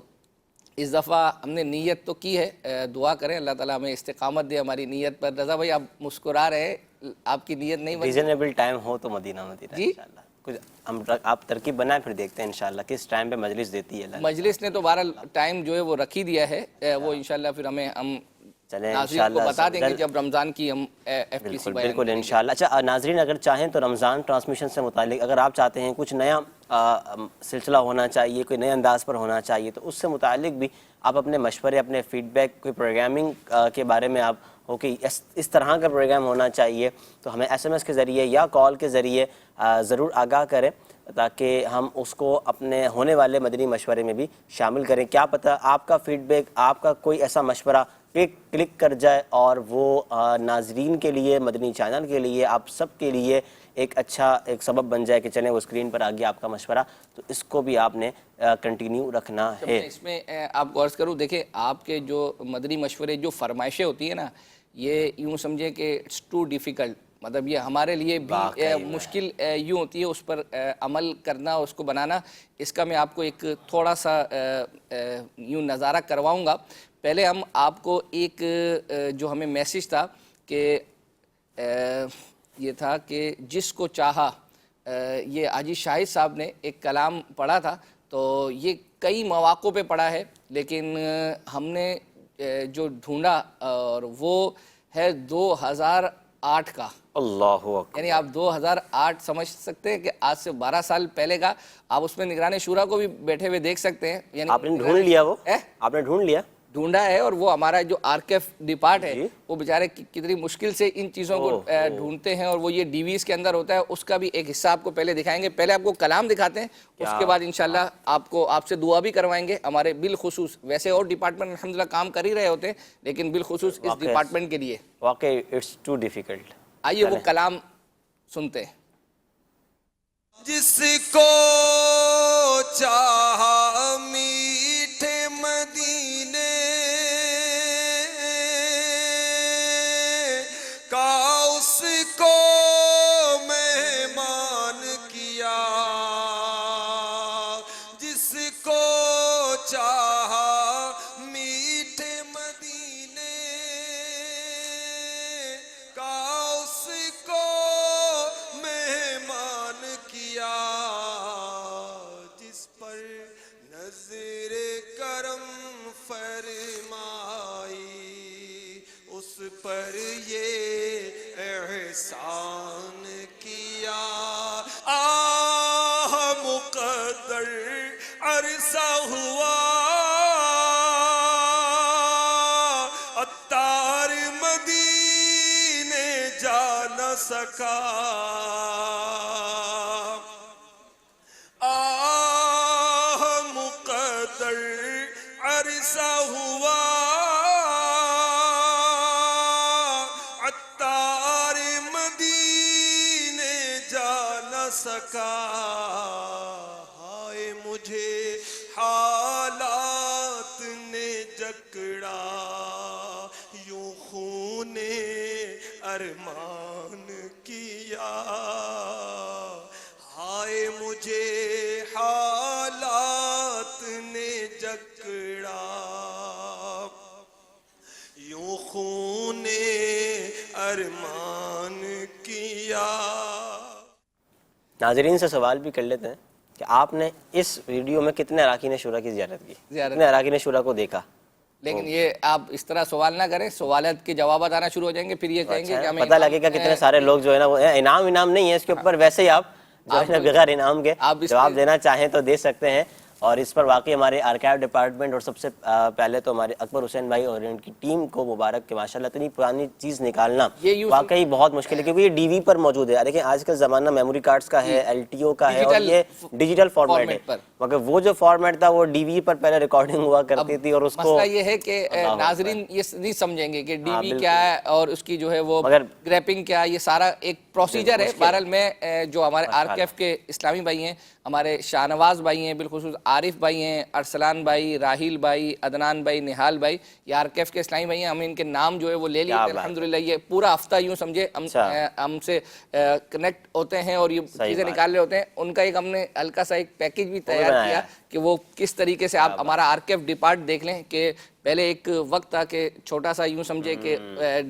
اس دفعہ ہم نے نیت تو کی ہے، دعا کریں اللہ تعالیٰ ہمیں استقامت دے ہماری نیت پر. رضا بھائی آپ مسکرا رہے ہیں، آپ کی نیت نہیں بنی؟ ریزنیبل ٹائم ہو تو مدینہ جی انشاءاللہ کچھ آپ ترکیب بنائیں، پھر دیکھتے ہیں انشاءاللہ کس ٹائم پہ مجلس دیتی ہے. مجلس نے تو بہرحال ٹائم جو ہے وہ رکھ ہی دیا ہے، وہ انشاءاللہ پھر ہم ناظرین کو بتا دیں گے جب رمضان کی ہم ایف ٹی سی بیان بالکل انشاءاللہ. اچھا ناظرین، اگر چاہیں تو رمضان ٹرانسمیشن سے متعلق اگر آپ چاہتے ہیں کچھ نیا سلسلہ ہونا چاہیے، کوئی نئے انداز پر ہونا چاہیے، تو اس سے متعلق بھی آپ اپنے مشورے، اپنے فیڈ بیک، کوئی پروگرامنگ کے بارے میں آپ ہو کہ اس طرح کا پروگرام ہونا چاہیے، تو ہمیں ایس ایم ایس کے ذریعے یا کال کے ذریعے ضرور آگاہ کریں تاکہ ہم اس کو اپنے ہونے والے مدنی مشورے میں بھی شامل کریں. کیا پتہ آپ کا فیڈ بیک، آپ کا کوئی ایسا مشورہ ایک کلک کر جائے اور وہ ناظرین کے لیے، مدنی چینل کے لیے، آپ سب کے لیے ایک اچھا ایک سبب بن جائے کہ چلیں وہ اسکرین پر آ گیا آپ کا مشورہ. تو اس کو بھی آپ نے کنٹینیو رکھنا ہے. اس میں آپ کو عرض کروں، دیکھیں آپ کے جو مدنی مشورے جو فرمائشیں ہوتی ہیں نا، یہ یوں سمجھے کہ اٹس ٹو ڈیفیکلٹ، مطلب یہ ہمارے لیے بھی مشکل یوں ہوتی ہے اس پر عمل کرنا، اس کو بنانا. اس کا میں آپ کو ایک تھوڑا سا یوں نظارہ کرواؤں گا. پہلے ہم آپ کو ایک جو ہمیں میسیج تھا کہ یہ تھا کہ جس کو چاہا، یہ حاجی شاہد صاحب نے ایک کلام پڑھا تھا. تو یہ کئی مواقع پہ پڑھا ہے، لیکن ہم نے جو ڈھونڈا اور وہ ہے 2008 کا. اللہ اکبر، یعنی آپ 2008 سمجھ سکتے ہیں کہ آج سے 12 سال پہلے کا. آپ اس میں نگران شورا کو بھی بیٹھے ہوئے دیکھ سکتے ہیں. یعنی آپ نے ڈھونڈ لیا، وہ آپ نے ڈھونڈا ہے، اور وہ ہمارا جو آرکیف ڈپارٹ ہے وہ بیچارے کتنی مشکل سے ان چیزوں کو ڈھونڈتے ہیں، اور وہ یہ ڈی ویز کے اندر ہوتا ہے. اس کا بھی ایک حصہ آپ کو پہلے دکھائیں گے. پہلے آپ کو کلام دکھاتے ہیں، اس کے بعد انشاءاللہ آپ سے دعا بھی کروائیں گے. ہمارے بالخصوص ویسے اور ڈپارٹمنٹ الحمدللہ کام کر ہی رہے ہوتے ہیں، لیکن بالخصوص اس ڈپارٹمنٹ کے لیے واقعی اٹس ٹو ڈیفیکلٹ. آئیے وہ کلام سنتے ہیں. جس کو چاہا میٹھے مدینے کا اس کو مہمان کیا، جس کو چاہا میٹھے مدینے کا اس کو مہمان کیا، جس پر نظر کرم فرمائی اس پر یہ احسان کیا۔ آہ مقدر عرصہ ہوا عطار مدینے جا نہ سکا، آہ مقدر عرصہ ہوا عطار مدینے جا نہ سکا، ہائے مجھے حالات نے جکڑا یوں خون ارمان کیا، ہائے مجھے حالات نے جکڑا یوں خون ارمان کیا۔ ناظرین سے سوال بھی کر لیتے ہیں کہ آپ نے اس ویڈیو میں کتنے اراکین شورا کی زیارت کی، کتنے اراکین شورا کو دیکھا؟ لیکن یہ آپ اس طرح سوال نہ کریں، سوالات کے جوابات آنا شروع ہو جائیں گے، پھر یہ کہیں گے کہ ہمیں پتہ لگے گا کتنے سارے لوگ جو ہے نا وہ انعام نہیں ہے اس کے اوپر، ویسے ہی آپ جو ہے نا بغیر انعام کے جواب دینا چاہیں تو دے سکتے ہیں۔ اور اس پر واقعی ہمارے آرکائیو ڈپارٹمنٹ اور سب سے پہلے تو ہمارے اکبر حسین بھائی اور ان کی ٹیم کو مبارک کہ ماشاءاللہ اتنی پرانی چیز نکالنا واقعی بہت مشکل ہے، کیونکہ یہ ڈی وی پر موجود ہے۔ دیکھیں آج کل زمانہ میموری کارڈز کا ہے، ایل ٹی او کا ہے، اور یہ ڈیجیٹل فارمیٹ ہے، مگر وہ جو فارمیٹ تھا وہ ڈی وی پر پہلے ریکارڈنگ ہوا کرتی تھی، اور اس کو مسئلہ یہ ہے کہ ناظرین یہ نہیں سمجھیں گے کہ ڈی وی کیا ہے اور اس کی جو ہے وہ گریپنگ کیا ہے، یہ سارا ایک پروسیجر ہے۔ بہرحال میں جو ہمارے آرکیف کے اسلامی بھائی ہیں، ہمارے شاہ نواز بھائی ہیں، بالخصوص عارف بھائی ہیں، ارسلان بھائی، راہیل بھائی، عدنان بھائی، نہال بھائی، یہ آرکیف کے اسلامی بھائی ہیں، ہم ان کے نام جو ہے وہ لے لیے تھے الحمدللہ۔ یہ پورا ہفتہ یوں سمجھے ہم سے کنیکٹ ہوتے ہیں اور یہ چیزیں نکال رہے ہوتے ہیں۔ ان کا ایک ہم نے ہلکا سا ایک پیکیج بھی تیار کیا کہ وہ کس طریقے سے آپ ہمارا آرکیف ڈپارٹ دیکھ لیں کہ پہلے ایک وقت تھا کہ چھوٹا سا یوں سمجھے کہ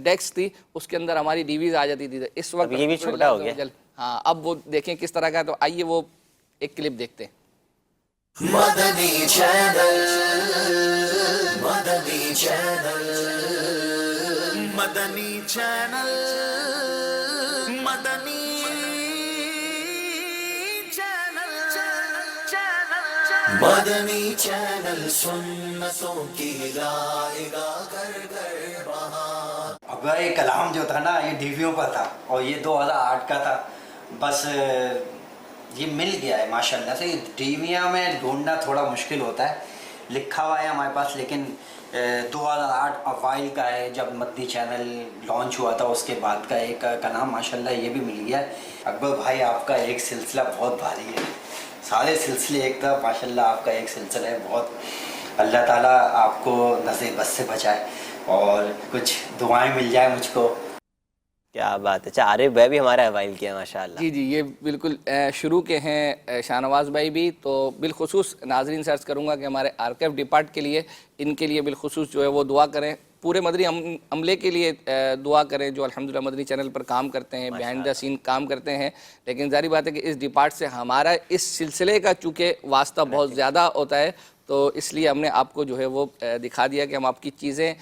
ڈیسک تھی، اس کے اندر ہماری ڈی ویز آ جاتی تھی، اس وقت یہ بھی چھوٹا ہو گیا۔ ہاں اب وہ دیکھیں کس طرح کا ہے، تو آئیے وہ ایک کلپ دیکھتے ہیں۔ مدنی چینل، مدنی چینل، مدنی چینل، مدنی چینل، مدنی چینل سنتوں کی رائے گاہ گھر گھر بہار۔ اب یہ کلام جو تھا نا یہ ڈی ویوں پر تھا اور یہ 2008 کا تھا، بس یہ مل گیا ہے ماشاءاللہ سے۔ ڈی ویاں میں ڈھونڈنا تھوڑا مشکل ہوتا ہے، لکھا ہوا ہے ہمارے پاس، لیکن 2008 اوائل کا ہے جب مدنی چینل لانچ ہوا تھا، اس کے بعد کا ایک کلام ماشاءاللہ یہ بھی مل گیا ہے۔ اکبر بھائی آپ کا ایک سلسلہ بہت بھاری ہے، سارے سلسلے ایک طرف، ماشاءاللہ آپ کا ایک سلسلہ ہے بہت۔ اللہ تعالیٰ آپ کو نظر بد سے بچائے اور کچھ دعائیں مل جائے مجھ کو۔ کیا بات ہے، اچھا عارف بھائی بھی ہمارا حوائل کیا ماشاءاللہ۔ جی یہ بالکل شروع کے ہیں شاہ نواز بھائی بھی، تو بالخصوص ناظرین سے عرض کروں گا کہ ہمارے آرکیو ڈپارٹ کے لیے، ان کے لیے بالخصوص جو ہے وہ دعا کریں، پورے مدنی عملے کے لیے دعا کریں جو الحمدللہ مدنی چینل پر کام کرتے ہیں، بیہائنڈ دا سین کام کرتے ہیں۔ لیکن ظاہری بات ہے کہ اس ڈپارٹ سے ہمارا اس سلسلے کا چونکہ واسطہ بہت زیادہ ہوتا ہے، تو اس لیے ہم نے آپ کو جو ہے وہ دکھا دیا کہ ہم آپ کی چیزیں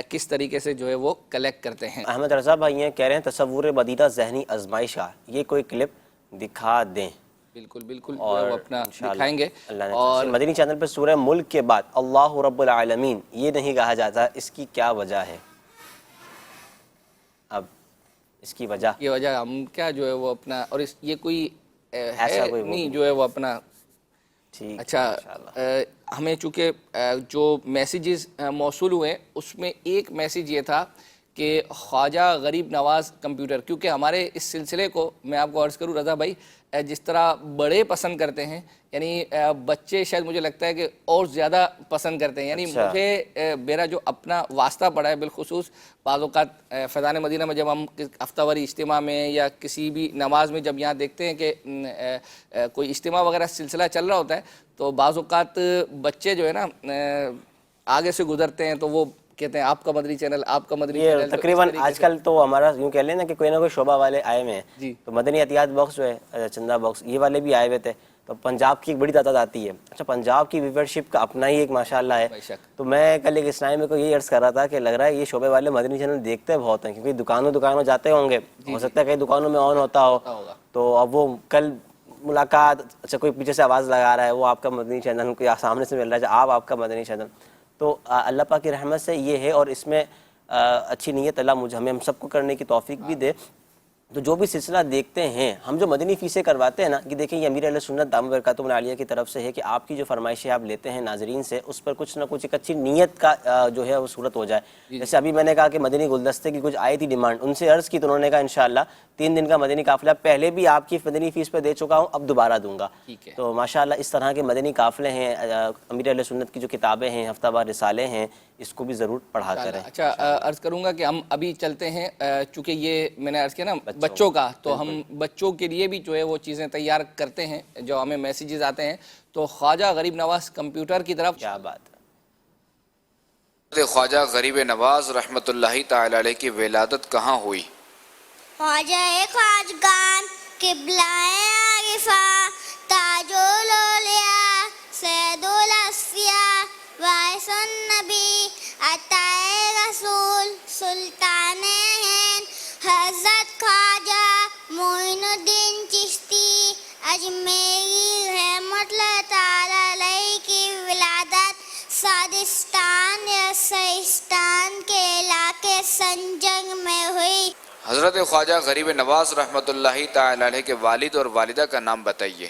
کس طریقے سے جو ہے وہ کلیکٹ کرتے ہیں۔ احمد رضا بھائی ہیں کہہ رہے ہیں تصور مدینہ ذہنی آزمائش کا یہ کوئی کلپ دکھا دیں۔ بالکل بالکل وہ اپنا دکھائیں گے۔ اور مدنی چینل پہ سورہ ملک کے بعد اللہ رب العالمین یہ نہیں کہا جاتا، اس کی کیا وجہ ہے؟ اب اس کی وجہ یہ وجہ ہم کیا جو ہے وہ اپنا، اور یہ کوئی ایسا کوئی نہیں جو ہے وہ اپنا اچھا ہمیں چونکہ جو میسیجز موصول ہوئے اس میں ایک میسیج یہ تھا کہ خواجہ غریب نواز کمپیوٹر، کیونکہ ہمارے اس سلسلے کو میں آپ کو عرض کروں رضا بھائی، جس طرح بڑے پسند کرتے ہیں، یعنی بچے شاید مجھے لگتا ہے کہ اور زیادہ پسند کرتے ہیں. یعنی مجھے میرا جو اپنا واسطہ پڑا ہے بالخصوص بعض اوقات فیضان مدینہ میں جب ہم ہفتہ واری اجتماع میں یا کسی بھی نماز میں جب یہاں دیکھتے ہیں کہ کوئی اجتماع وغیرہ سلسلہ چل رہا ہوتا ہے تو بعض اوقات بچے جو ہے نا آگے سے گزرتے ہیں تو وہ کہتے ہیں آپ کا مدنی چینل، آپ کا مدنی چینل. تقریباً آج کل تو ہمارا یوں کہہ لیں نا کہ کوئی نہ کوئی شعبہ والے آئے ہوئے ہیں. تو مدنی عطیات باکس جو ہے، چندہ باکس، یہ والے بھی آئے ہوئے تھے. تو پنجاب کی ایک بڑی تعداد آتی ہے. اچھا، پنجاب کی ویورشپ کا اپنا ہی ایک ماشاءاللہ ہے. تو میں کل ایک اسلام کو یہ عرض کر رہا تھا کہ لگ رہا ہے یہ شعبے والے مدنی چینل دیکھتے بہت ہیں، کیونکہ دکانوں جاتے ہوں گے، ہو سکتا ہے کئی دکانوں میں آن ہوتا ہو. تو اب وہ کل ملاقات، اچھا کوئی پیچھے سے آواز لگا رہا ہے وہ آپ کا مدنی چینل، کوئی سامنے سے مل رہا ہے آپ کا مدنی چینل. تو اللہ پاک کی رحمت سے یہ ہے، اور اس میں اچھی نیت اللہ ہم سب کو کرنے کی توفیق بھی دے. تو جو بھی سلسلہ دیکھتے ہیں، ہم جو مدنی فیسیں کرواتے ہیں نا، کہ دیکھیں یہ امیر اہل سنت دامت برکاتہم العالیہ کی طرف سے ہے کہ آپ کی جو فرمائشیں آپ لیتے ہیں ناظرین سے، اس پر کچھ نہ کچھ ایک اچھی نیت کا جو ہے وہ صورت ہو جائے. جیسے ابھی میں نے کہا کہ مدنی گلدستے کی کچھ آئی تھی ڈیمانڈ، ان سے عرض کی تو انہوں نے کہا انشاءاللہ 3 دن کا مدنی قافلہ پہلے بھی آپ کی مدنی فیس پہ دے چکا ہوں، اب دوبارہ دوں گا. تو ماشاءاللہ اس طرح کے مدنی قافلے ہیں، امیر اہل سنت کی جو کتابیں ہیں، ہفتہ وار رسالے ہیں، اس کو بھی ضرور پڑھا کریں. اچھا، عرض کروں گا کہ ہم ابھی چلتے ہیں، چونکہ یہ میں نے عرض کیا نا بچوں کا، تو ہم بچوں کے لیے بھی جو ہے وہ چیزیں تیار کرتے ہیں جو ہمیں میسیجز آتے ہیں. تو خواجہ غریب نواز کمپیوٹر کی طرف. کیا بات ہے. خواجہ غریب نواز رحمۃ اللہ تعالی علیہ کی ولادت کہاں ہوئی؟ خواجہ خواجگان قبلہ عارفہ تاج الاولیاء سید الاصفیاء وارث النبی عطائے رسول سلطان ہند حضرت خواجہ معین الدین چشتی اجمیری رحمۃ اللہ تعالی علیہ کی ولادت سادستان یا سیستان کے علاقے سنجنگ میں ہوئی. حضرت خواجہ غریب نواز رحمۃ اللہ تعالی علیہ کے والد اور والدہ کا نام بتائیے.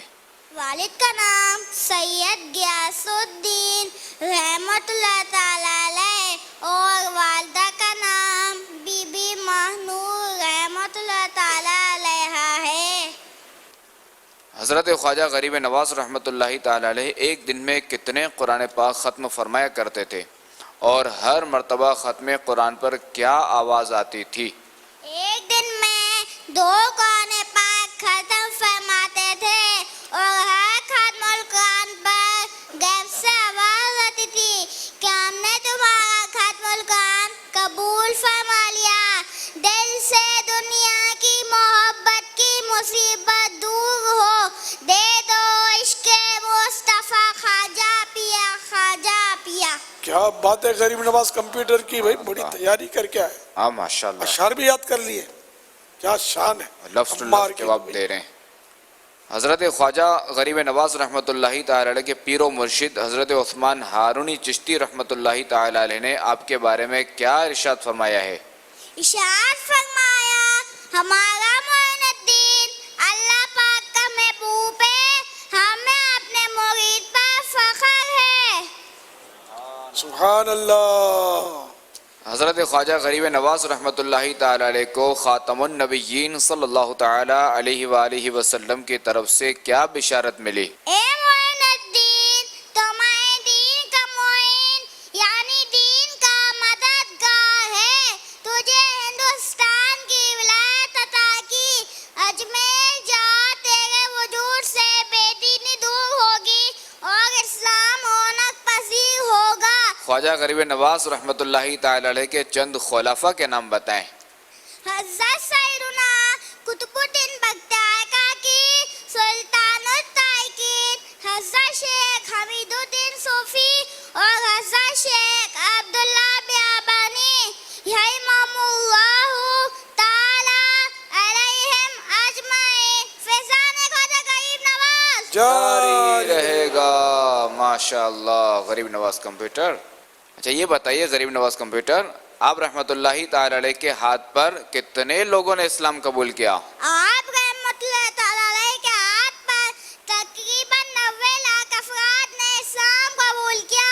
والد کا نام سید غیاث الدین رحمۃ اللہ تعالی علیہ اور والدہ کا نام بی بی مہنور رحمۃ اللہ تعالی علیہ ہے. حضرت خواجہ غریب نواز رحمۃ اللہ تعالی علیہ ایک دن میں کتنے قرآن پاک ختم فرمایا کرتے تھے اور ہر مرتبہ ختم قرآن پر کیا آواز آتی تھی؟ ایک دن میں 2 قرآن پاک ختم فرماتے تھے اور ہر ختم القرآن پر غیب سے آواز آتی تھی کہ ہم نے تمہارا ختم القرآن قبول فرما لیا. دل سے دنیا کی محبت کی مصیبت دور ہو، دے دو عشق مصطفیٰ خواجہ پیا خواجہ پیا. کیا بات ہے، غریب نواز کمپیوٹر کی بھائی بڑی تیاری کر کے آئے. ہاں ماشاءاللہ، اشعار بھی یاد کر لیے، کیا شان ہے، لفظ ٹو لفظ جواب دے رہے ہیں. حضرت خواجہ غریب نواز رحمۃ اللہ تعالی علیہ کے پیر و مرشد حضرت عثمان ہارونی چشتی رحمۃ اللہ تعالی علیہ نے آپ کے بارے میں کیا ارشاد فرمایا ہے؟ ارشاد فرمایا، ہمارا معین الدین اللہ پاک کا محبوب ہے، ہمیں اپنے مرید پر فخر ہے. سبحان اللہ. حضرت خواجہ غریب نواز رحمۃ اللہ تعالی علیہ کو خاتم النبیین صلی اللہ تعالی علیہ وآلہ وسلم کی طرف سے کیا بشارت ملی؟ اے معین الدین، تمہارے دین کا معین یعنی دین کا مددگار ہے، تجھے ہندوستان کی ولایت عطا کی. اجمیر جا، تیرے وجود سے بے دینی دور ہوگی اور اسلام رونق پذیر ہوگا. خواجہ غریب نواز رحمۃ اللہ تعالی علیہ کے چند خلفاء کے نام بتائیں. حضرت سیدنا قطب الدین بختیار کاکی، سلطان الطائقین حضرت شیخ حمید الدین صوفی اور حضرت شیخ عبداللہ بیابانی رحمہم اللہ تعالی علیہم اجمعین. فیضان خواجہ غریب نواز جاری رہے گا. ماشاءاللہ. غریب نواز کمپیوٹر. اچھا یہ بتائیے غریب نواز کمپیوٹر، آپ رحمۃ اللہ تعالی علیہ کے ہاتھ پر کتنے لوگوں نے اسلام قبول کیا؟ آپ رحمۃ اللہ تعالی علیہ کے ہاتھ پر تقریباً 90 لاکھ افراد نے اسلام قبول کیا.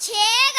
6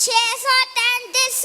633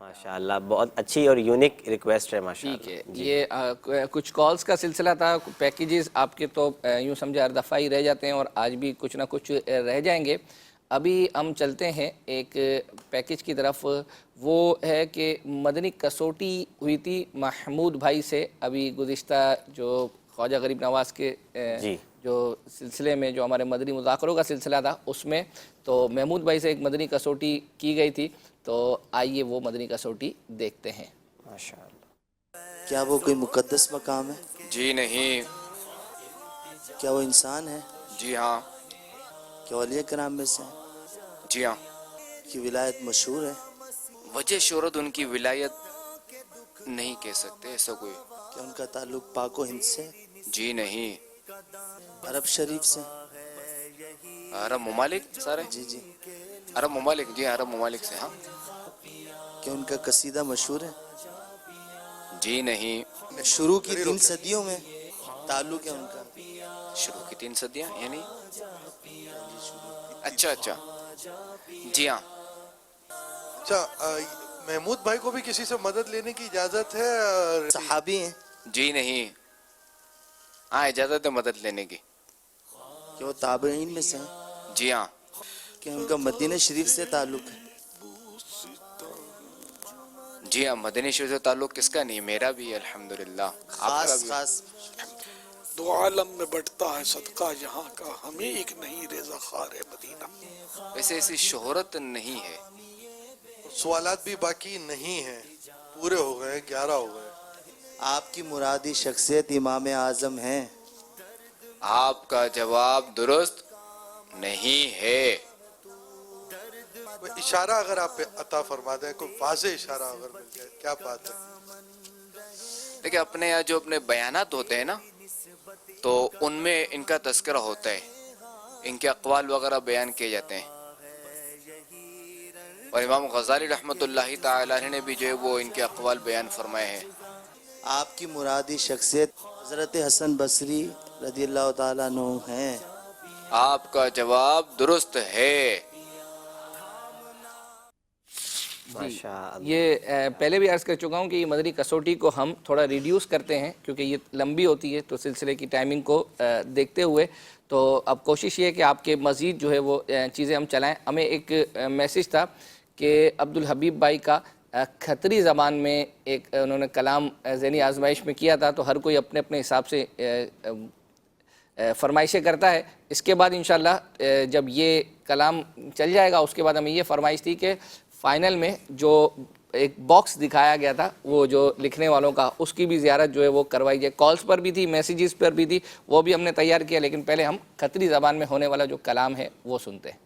ماشاءاللہ بہت اچھی اور یونیک ریکویسٹ ہے ماشاءاللہ. ٹھیک ہے. یہ کچھ کالز کا سلسلہ تھا. پیکیجز آپ کے تو یوں سمجھے ہر دفعہ ہی رہ جاتے ہیں اور آج بھی کچھ نہ کچھ رہ جائیں گے. ابھی ہم چلتے ہیں ایک پیکیج کی طرف. وہ ہے کہ مدنی کسوٹی ہوئی تھی محمود بھائی سے ابھی گزشتہ جو خواجہ غریب نواز کے جو سلسلے میں جو ہمارے مدنی مذاکروں کا سلسلہ تھا اس میں تو محمود بھائی سے ایک مدنی کسوٹی کی گئی تھی. تو آئیے وہ مدنی کسوٹی دیکھتے ہیں. ماشاءاللہ. کیا وہ کوئی مقدس مقام ہے؟ جی نہیں. کیا وہ انسان ہے؟ جی ہاں. کیا اولیاء کرام میں سے ہیں؟ جی ہاں. کی ولایت مشہور ہے؟ وجہ شہرت ان کی ولایت نہیں کہہ سکتے ایسا کوئی. کیا ان کا تعلق پاک و ہند سے؟ جی نہیں. عرب شریف سے؟ عرب ممالک سارے؟ جی عرب ممالک. جی عرب ممالک سے. ہاں. کیا ان کا قصیدہ مشہور ہے؟ جی نہیں. شروع کی 3 صدیوں میں تعلق ہے ان کا. شروع کی 3 صدیاں یعنی اچھا. جی ہاں. اچھا محمود بھائی کو بھی کسی سے مدد لینے کی اجازت ہے؟ صحابی ہیں؟ جی نہیں. ہاں اجازت ہے مدد لینے کی. کیا وہ تابعین میں سے ہیں؟ جی ہاں. کیا ان کا مدینہ شریف سے تعلق ہے؟ جی ہاں. مدینہ شریف سے تعلق کس کا نہیں؟ میرا بھی الحمدللہ. خاص دو عالم میں بٹتا ہے صدقہ یہاں کا، ہمیں ایک نہیں رضا خار مدینہ. ویسے ایسی شہرت نہیں ہے. سوالات بھی باقی نہیں ہیں، پورے ہو گئے 11 ہو گئے. آپ کی مرادی شخصیت امام اعظم ہے؟ آپ کا جواب درست نہیں ہے. کوئی اشارہ اگر آپ پہ عطا فرما دیں، کوئی واضح اشارہ اگر مل جائے، کیا بات ہے. دیکھیں اپنے یہاں جو اپنے بیانات ہوتے ہیں نا تو ان میں ان کا تذکرہ ہوتا ہے، ان کے اقوال وغیرہ بیان کیے جاتے ہیں. اور امام غزالی رحمۃ اللہ تعالی عنہ نے بھی جو ہے وہ ان کے اقوال بیان فرمائے ہیں. آپ کی مرادی شخصیت حضرت حسن بصری رضی اللہ تعالیٰ عنہ ہیں؟ آپ کا جواب درست ہے. یہ پہلے بھی عرض کر چکا ہوں کہ یہ مدنی کسوٹی کو ہم تھوڑا ریڈیوس کرتے ہیں کیونکہ یہ لمبی ہوتی ہے تو سلسلے کی ٹائمنگ کو دیکھتے ہوئے تو اب کوشش یہ ہے کہ آپ کے مزید جو ہے وہ چیزیں ہم چلائیں. ہمیں ایک میسج تھا کہ عبدالحبیب بھائی کا کھتری زبان میں ایک انہوں نے کلام ذہنی آزمائش میں کیا تھا تو ہر کوئی اپنے اپنے حساب سے فرمائشیں کرتا ہے. اس کے بعد انشاءاللہ جب یہ کلام چل جائے گا اس کے بعد ہمیں یہ فرمائش تھی کہ فائنل میں جو ایک باکس دکھایا گیا تھا وہ جو لکھنے والوں کا اس کی بھی زیارت جو ہے وہ کروائی جائے. کالز پر بھی تھی، میسیجز پر بھی تھی، وہ بھی ہم نے تیار کیا لیکن پہلے ہم کھتری زبان میں ہونے والا جو کلام ہے وہ سنتے ہیں.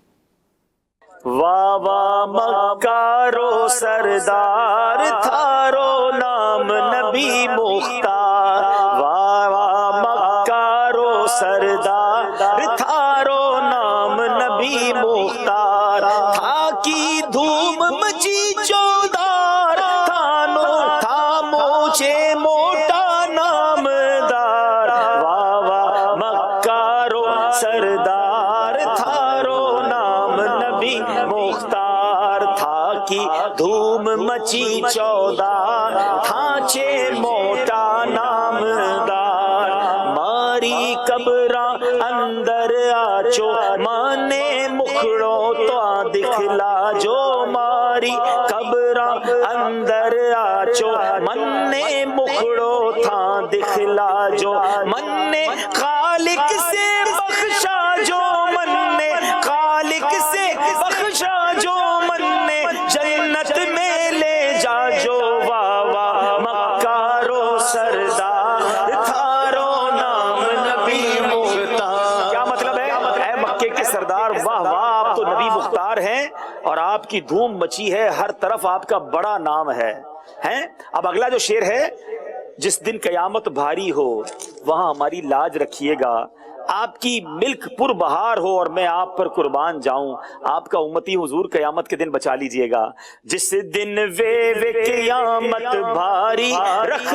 واہ واہ مکارو سردار تھارو نام نبی مختار. واہ واہ مکارو سردار تھارو نام نبی مختار. تھا کی دھوم مچی چودار تھانو تھا موچے موٹا نامدار. واہ واہ مکارو سردار تھارو نام نبی مختار. تھا کی دھوم مچی چودار تھانچے موٹا نامدار. ماری قبراں اندر آچو مانے مکھڑوں تو دکھلا جو. ماری قبراں اندر آچو منے مکھڑوں تھا دکھلا جو. منے خالق سے بخشا جو منے خالق سے بخشا جو منے جنت میں لے جا جو. واہ واہ مکارو سردار تھارو نام نبی مختار. کیا مطلب ہے؟ اے مکے کے سردار واہ واہ آپ تو نبی مختار ہیں اور آپ کی دھوم مچی ہے، ہر طرف آپ کا بڑا نام ہے. اب اگلا جو شعر ہے، جس دن قیامت بھاری ہو وہاں ہماری لاج رکھیے گا. آپ کی ملک پر بہار ہو اور میں آپ پر قربان جاؤں. آپ کا امتی حضور قیامت کے دن بچا لیجئے گا. جس دن وے قیامت بھاری رکھ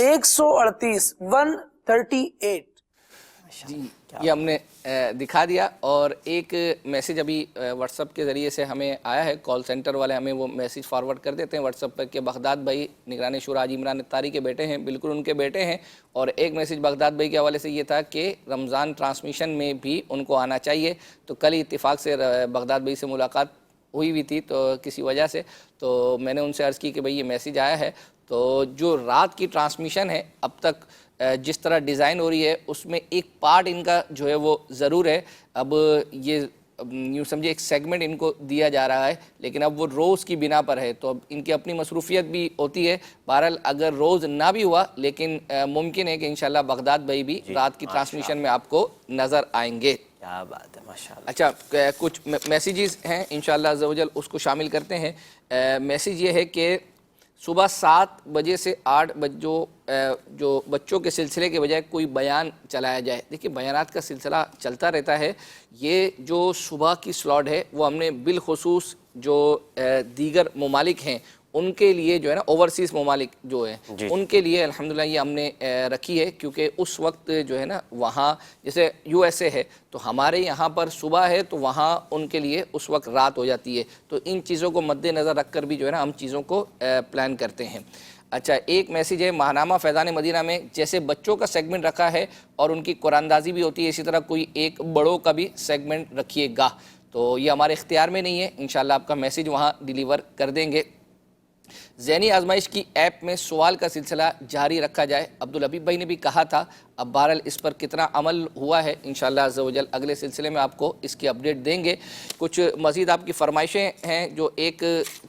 138। جی یہ ہم نے دکھا دیا. اور ایک میسیج ابھی واٹس ایپ کے ذریعے سے ہمیں آیا ہے, کال سینٹر والے ہمیں وہ میسیج فارورڈ کر دیتے ہیں واٹس ایپ پر کہ بغداد بھائی نگران شورا حاجی عمران اتاری کے بیٹے ہیں. بالکل ان کے بیٹے ہیں. اور ایک میسیج بغداد بھائی کے حوالے سے یہ تھا کہ رمضان ٹرانسمیشن میں بھی ان کو آنا چاہیے. تو کل اتفاق سے بغداد بھائی سے ملاقات ہوئی ہوئی تھی تو کسی وجہ سے, تو میں نے ان سے عرض کی کہ بھئی یہ میسیج آیا ہے. تو جو رات کی ٹرانسمیشن ہے اب تک جس طرح ڈیزائن ہو رہی ہے اس میں ایک پارٹ ان کا جو ہے وہ ضرور ہے. اب یہ یوں سمجھے ایک سیگمنٹ ان کو دیا جا رہا ہے, لیکن اب وہ روز کی بنا پر ہے تو اب ان کی اپنی مصروفیت بھی ہوتی ہے. بہرحال اگر روز نہ بھی ہوا لیکن ممکن ہے کہ انشاءاللہ بغداد بھائی بھی رات کی ٹرانسمیشن میں آپ کو نظر آئیں گے. کیا بات ہے, ماشاءاللہ. اچھا کچھ میسیجز ہیں انشاءاللہ عز و جل اس کو شامل کرتے ہیں. میسیج یہ ہے کہ صبح 7 بجے سے 8 بجے جو بچوں کے سلسلے کے بجائے کوئی بیان چلایا جائے. دیکھیے بیانات کا سلسلہ چلتا رہتا ہے. یہ جو صبح کی سلاٹ ہے وہ ہم نے بالخصوص جو دیگر ممالک ہیں ان کے لیے جو ہے نا اوورسیز ممالک جو ہیں ان کے لیے الحمدللہ یہ ہم نے رکھی ہے, کیونکہ اس وقت جو ہے نا وہاں جیسے USA ہے تو ہمارے یہاں پر صبح ہے تو وہاں ان کے لیے اس وقت رات ہو جاتی ہے. تو ان چیزوں کو مد نظر رکھ کر بھی جو ہے نا ہم چیزوں کو پلان کرتے ہیں. اچھا ایک میسیج ہے ماہنامہ فیضان مدینہ میں جیسے بچوں کا سیگمنٹ رکھا ہے اور ان کی قرآن اندازی بھی ہوتی ہے, اسی طرح کوئی ایک بڑوں کا بھی سیگمنٹ رکھیے گا. تو یہ ہمارے اختیار میں نہیں ہے, انشاءاللہ آپ کا میسیج وہاں ڈیلیور کر دیں گے. ذہنی آزمائش کی ایپ میں سوال کا سلسلہ جاری رکھا جائے, عبدالحبیب بھائی نے بھی کہا تھا. اب بہرحال اس پر کتنا عمل ہوا ہے انشاءاللہ عز و جل اگلے سلسلے میں آپ کو اس کی اپڈیٹ دیں گے. کچھ مزید آپ کی فرمائشیں ہیں جو ایک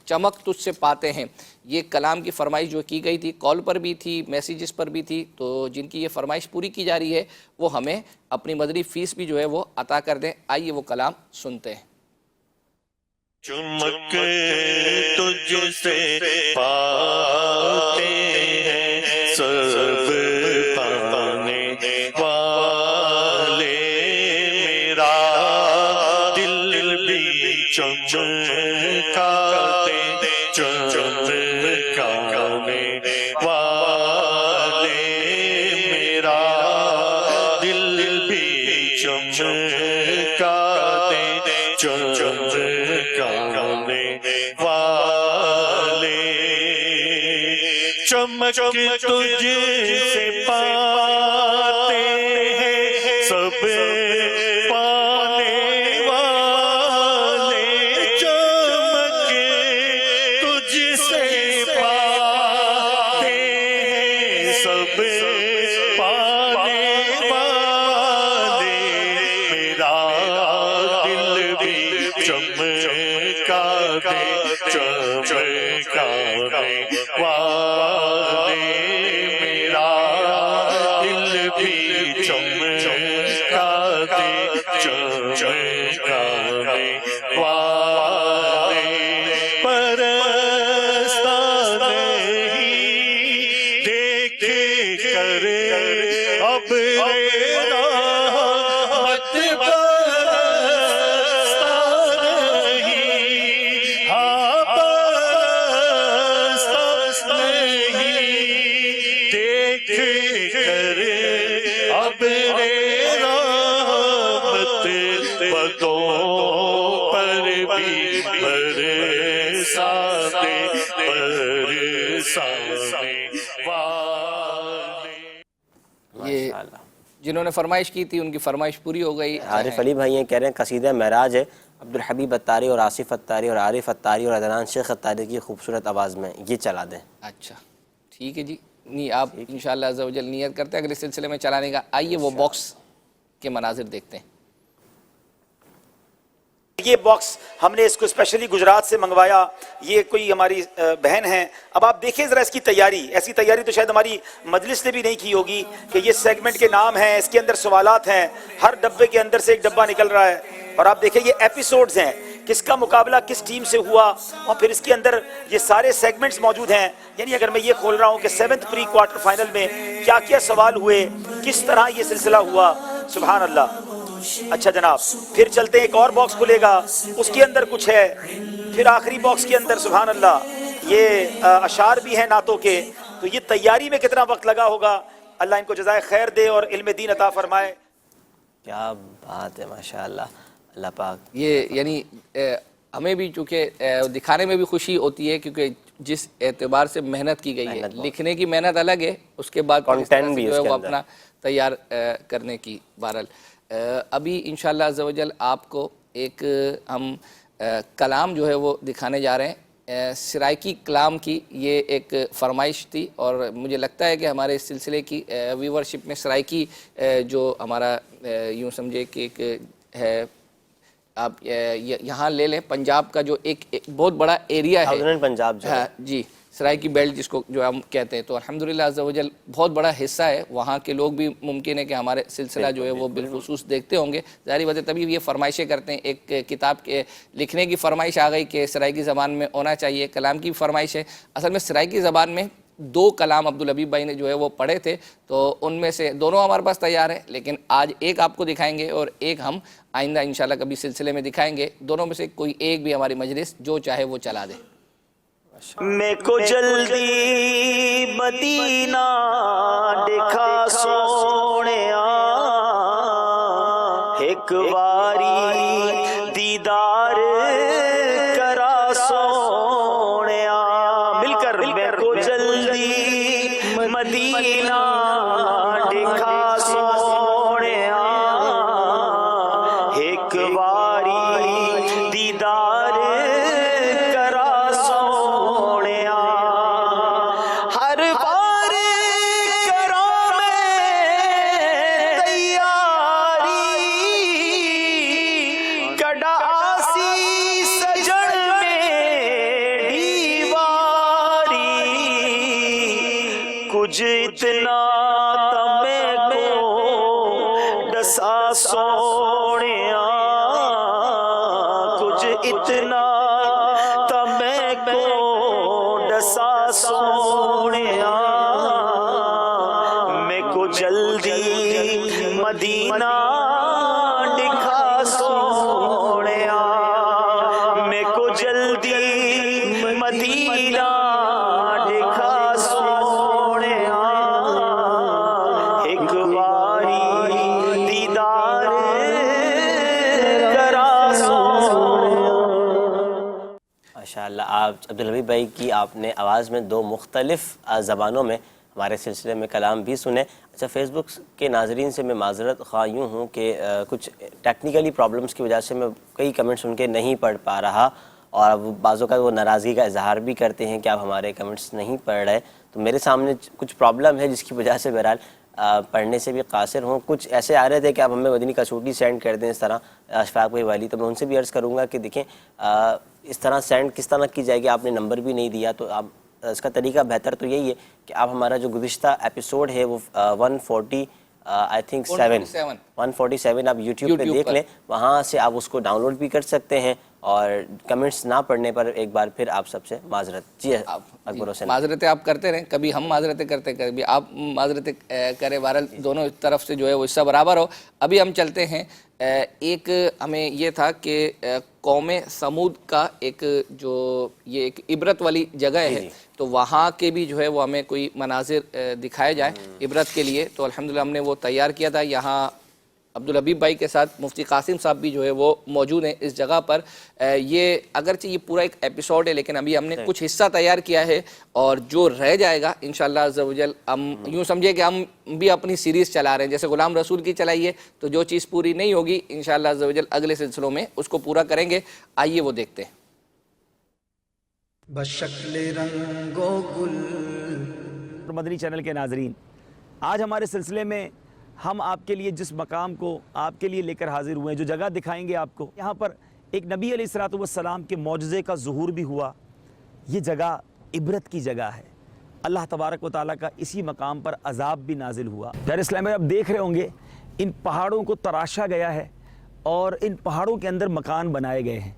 چمک تجھ سے پاتے ہیں, یہ کلام کی فرمائش جو کی گئی تھی کال پر بھی تھی میسیجز پر بھی تھی, تو جن کی یہ فرمائش پوری کی جا رہی ہے وہ ہمیں اپنی مدنی فیس بھی جو ہے وہ عطا کر دیں. آئیے وہ کلام سنتے ہیں. چمک تجھ سے پاتے ہیں سب پانے والے, میرا دل بھی چمکاتے چمکانے والے, میرا دل بھی چمکاتے چمک تجھ سے پاتے ہیں سب پانے والے, چمک تجھ سے پاتے ہیں سب پانے والے, میرا دل بھی چمکاتے چمکانے والے, میرا دل بھی چمکاتے چمکانے والے, پرستہ نہیں دیکھ کر اب رحمت پرستہ نہیں, ہاں پرستہ نہیں دیکھ کر اب رحمت بدوں پر بھی برساتے والے. یہ جنہوں نے فرمائش کی تھی ان کی فرمائش پوری ہو گئی. عارف علی بھائی یہ کہہ رہے ہیں قصیدہ معراج ہے عبدالحبیب اتاری اور آصف اتاری اور عارف اتاری اور عدنان شیخ اتاری کی خوبصورت آواز میں, یہ چلا دیں. اچھا ٹھیک ہے جی, نہیں آپ انشاءاللہ عز و جل نیت کرتے ہیں اگلے سلسلے میں چلانے کا. آئیے وہ باکس کے مناظر دیکھتے ہیں. یہ باکس ہم نے اس کو اسپیشلی گجرات سے منگوایا, یہ کوئی ہماری بہن ہیں. اب آپ دیکھیں ذرا اس کی تیاری, ایسی تیاری تو شاید ہماری مجلس نے بھی نہیں کی ہوگی کہ یہ سیگمنٹ کے نام ہیں, اس کے اندر سوالات ہیں, ہر ڈبے کے اندر سے ایک ڈبہ نکل رہا ہے, اور آپ دیکھیں یہ ایپیسوڈز ہیں, کس کا مقابلہ کس ٹیم سے ہوا, اور پھر اس کے اندر یہ سارے سیگمنٹس موجود ہیں. یعنی اگر میں یہ کھول رہا ہوں کہ 7th پری کوارٹر فائنل میں کیا کیا سوال ہوئے, کس طرح یہ سلسلہ ہوا, سبحان اللہ. اچھا جناب, پھر چلتے ہیں, ایک اور باکس کھلے گا, اس کے اندر کچھ ہے, پھر آخری باکس کے اندر سبحان اللہ یہ اشعار بھی ہیں نعتوں کے. تو یہ تیاری میں کتنا وقت لگا ہوگا, اللہ ان کو جزائے خیر دے اور علم دین عطا فرمائے. کیا بات ہے، ماشاء اللہ، اللہ پاک. یہ یعنی ہمیں بھی چونکہ دکھانے میں بھی خوشی ہوتی ہے کیونکہ جس اعتبار سے محنت کی گئی ہے، لکھنے کی محنت الگ ہے، اس کے بعد کنٹینٹ بھی جو ہے وہ اپنا تیار کرنے کی. بہرحال ابھی انشاءاللہ عز و جل آپ کو ایک ہم کلام جو ہے وہ دکھانے جا رہے ہیں. سرائکی کلام کی یہ ایک فرمائش تھی اور مجھے لگتا ہے کہ ہمارے اس سلسلے کی ویورشپ میں سرائکی جو ہمارا یوں سمجھے کہ ایک ہے، آپ یہاں لے لیں پنجاب کا جو ایک بہت بڑا ایریا ہے پنجاب جو ہے، جی سرائکی بیلٹ جس کو جو ہم کہتے ہیں، تو الحمدللہ عز و جل بہت بڑا حصہ ہے. وہاں کے لوگ بھی ممکن ہے کہ ہمارے سلسلہ جو ہے وہ بالخصوص دیکھتے ہوں گے. ظاہری بات ہے تبھی یہ فرمائشیں کرتے ہیں. ایک کتاب کے لکھنے کی فرمائش آ گئی کہ سرائکی زبان میں ہونا چاہیے، کلام کی فرمائش ہے. اصل میں سرائکی زبان میں 2 کلام عبدالحبیب بھائی نے جو ہے وہ پڑھے تھے، تو ان میں سے دونوں ہمارے پاس تیار ہیں، لیکن آج ایک آپ کو دکھائیں گے اور ایک ہم آئندہ انشاءاللہ کبھی سلسلے میں دکھائیں گے. دونوں میں سے کوئی ایک بھی ہماری مجلس جو چاہے وہ چلا دے. میں کو جلدی مدینہ دکھا سونیا، ایک واری دیدار کرا سونیا. مل کر میں کو جلدی مدینہ دکھا سونیا، ایک واری دیدار کرا سونیا. ہر بار کرو میں تیاری، کڈا آسی سجن میں دیواری. کچھ اتنا تمہیں کو ڈسا سونیا، کچھ اتنا تمہیں کو ڈسا سونیا. میں کو جلدی مدینہ دکھا سونیا، میں کو جلدی مدینہ دکھا سونیا، ایک باری دیدار کرا سونیا. ماشاءاللہ. آپ عبدالحبیب بھائی کی آپ نے آواز میں 2 مختلف زبانوں میں ہمارے سلسلے میں کلام بھی سنے. اچھا، فیس بک کے ناظرین سے میں معذرت خواہ یوں ہوں کہ کچھ ٹیکنیکلی پرابلمس کی وجہ سے میں کئی کمنٹس ان کے نہیں پڑھ پا رہا، اور بعضوں کا وہ ناراضگی کا اظہار بھی کرتے ہیں کہ آپ ہمارے کمنٹس نہیں پڑھ رہے. تو میرے سامنے کچھ پرابلم ہے جس کی وجہ سے بہرحال پڑھنے سے بھی قاصر ہوں. کچھ ایسے آ رہے تھے کہ آپ ہمیں مدنی کسوٹی سینڈ کر دیں اس طرح اشفاق بھائی والی، تو میں ان سے بھی عرض کروں گا کہ دیکھیں اس طرح سینڈ کس طرح کی جائے گی. آپ نے نمبر بھی نہیں دیا، تو آپ اس کا طریقہ بہتر تو یہی ہے کہ آپ ہمارا جو گزشتہ ایپیسوڈ ہے وہ 147 آپ یوٹیوب پہ دیکھ لیں، وہاں سے آپ اس کو ڈاؤن لوڈ بھی کر سکتے ہیں. اور کمنٹس نہ پڑھنے پر ایک بار پھر آپ سب سے معذرت. جی اکبر حسین، معذرتیں آپ کرتے رہیں، کبھی ہم معذرتیں کرتے ہیں، کبھی آپ معذرتیں کریں. بہرحال دونوں طرف سے جو ہے وہ حصہ برابر ہو. ابھی ہم چلتے ہیں. ایک ہمیں یہ تھا کہ قوم سمود کا ایک جو یہ ایک عبرت والی جگہ ہے، تو وہاں کے بھی جو ہے وہ ہمیں کوئی مناظر دکھائے جائیں عبرت کے لیے. تو الحمدللہ ہم نے وہ تیار کیا تھا. یہاں عبدالحبیب بھائی کے ساتھ مفتی قاسم صاحب بھی جو ہے وہ موجود ہیں اس جگہ پر. یہ اگرچہ یہ پورا ایک ایپیسوڈ ہے، لیکن ابھی ہم نے کچھ حصہ تیار کیا ہے، اور جو رہ جائے گا انشاءاللہ عز و جل ہم یوں سمجھے کہ ہم بھی اپنی سیریز چلا رہے ہیں. جیسے غلام رسول کی چلائیے، تو جو چیز پوری نہیں ہوگی انشاءاللہ عز و جل اگلے سلسلوں میں اس کو پورا کریں گے. آئیے وہ دیکھتے ہیں. بشکل رنگو گل. مدنی چینل کے ناظرین، آج ہمارے سلسلے میں ہم آپ کے لیے جس مقام کو آپ کے لیے لے کر حاضر ہوئے ہیں، جو جگہ دکھائیں گے آپ کو، یہاں پر ایک نبی علیہ الصلوۃ والسلام کے معجزے کا ظہور بھی ہوا. یہ جگہ عبرت کی جگہ ہے. اللہ تبارک و تعالیٰ کا اسی مقام پر عذاب بھی نازل ہوا. پیارے اسلام بھائی، آپ دیکھ رہے ہوں گے ان پہاڑوں کو تراشا گیا ہے اور ان پہاڑوں کے اندر مکان بنائے گئے ہیں.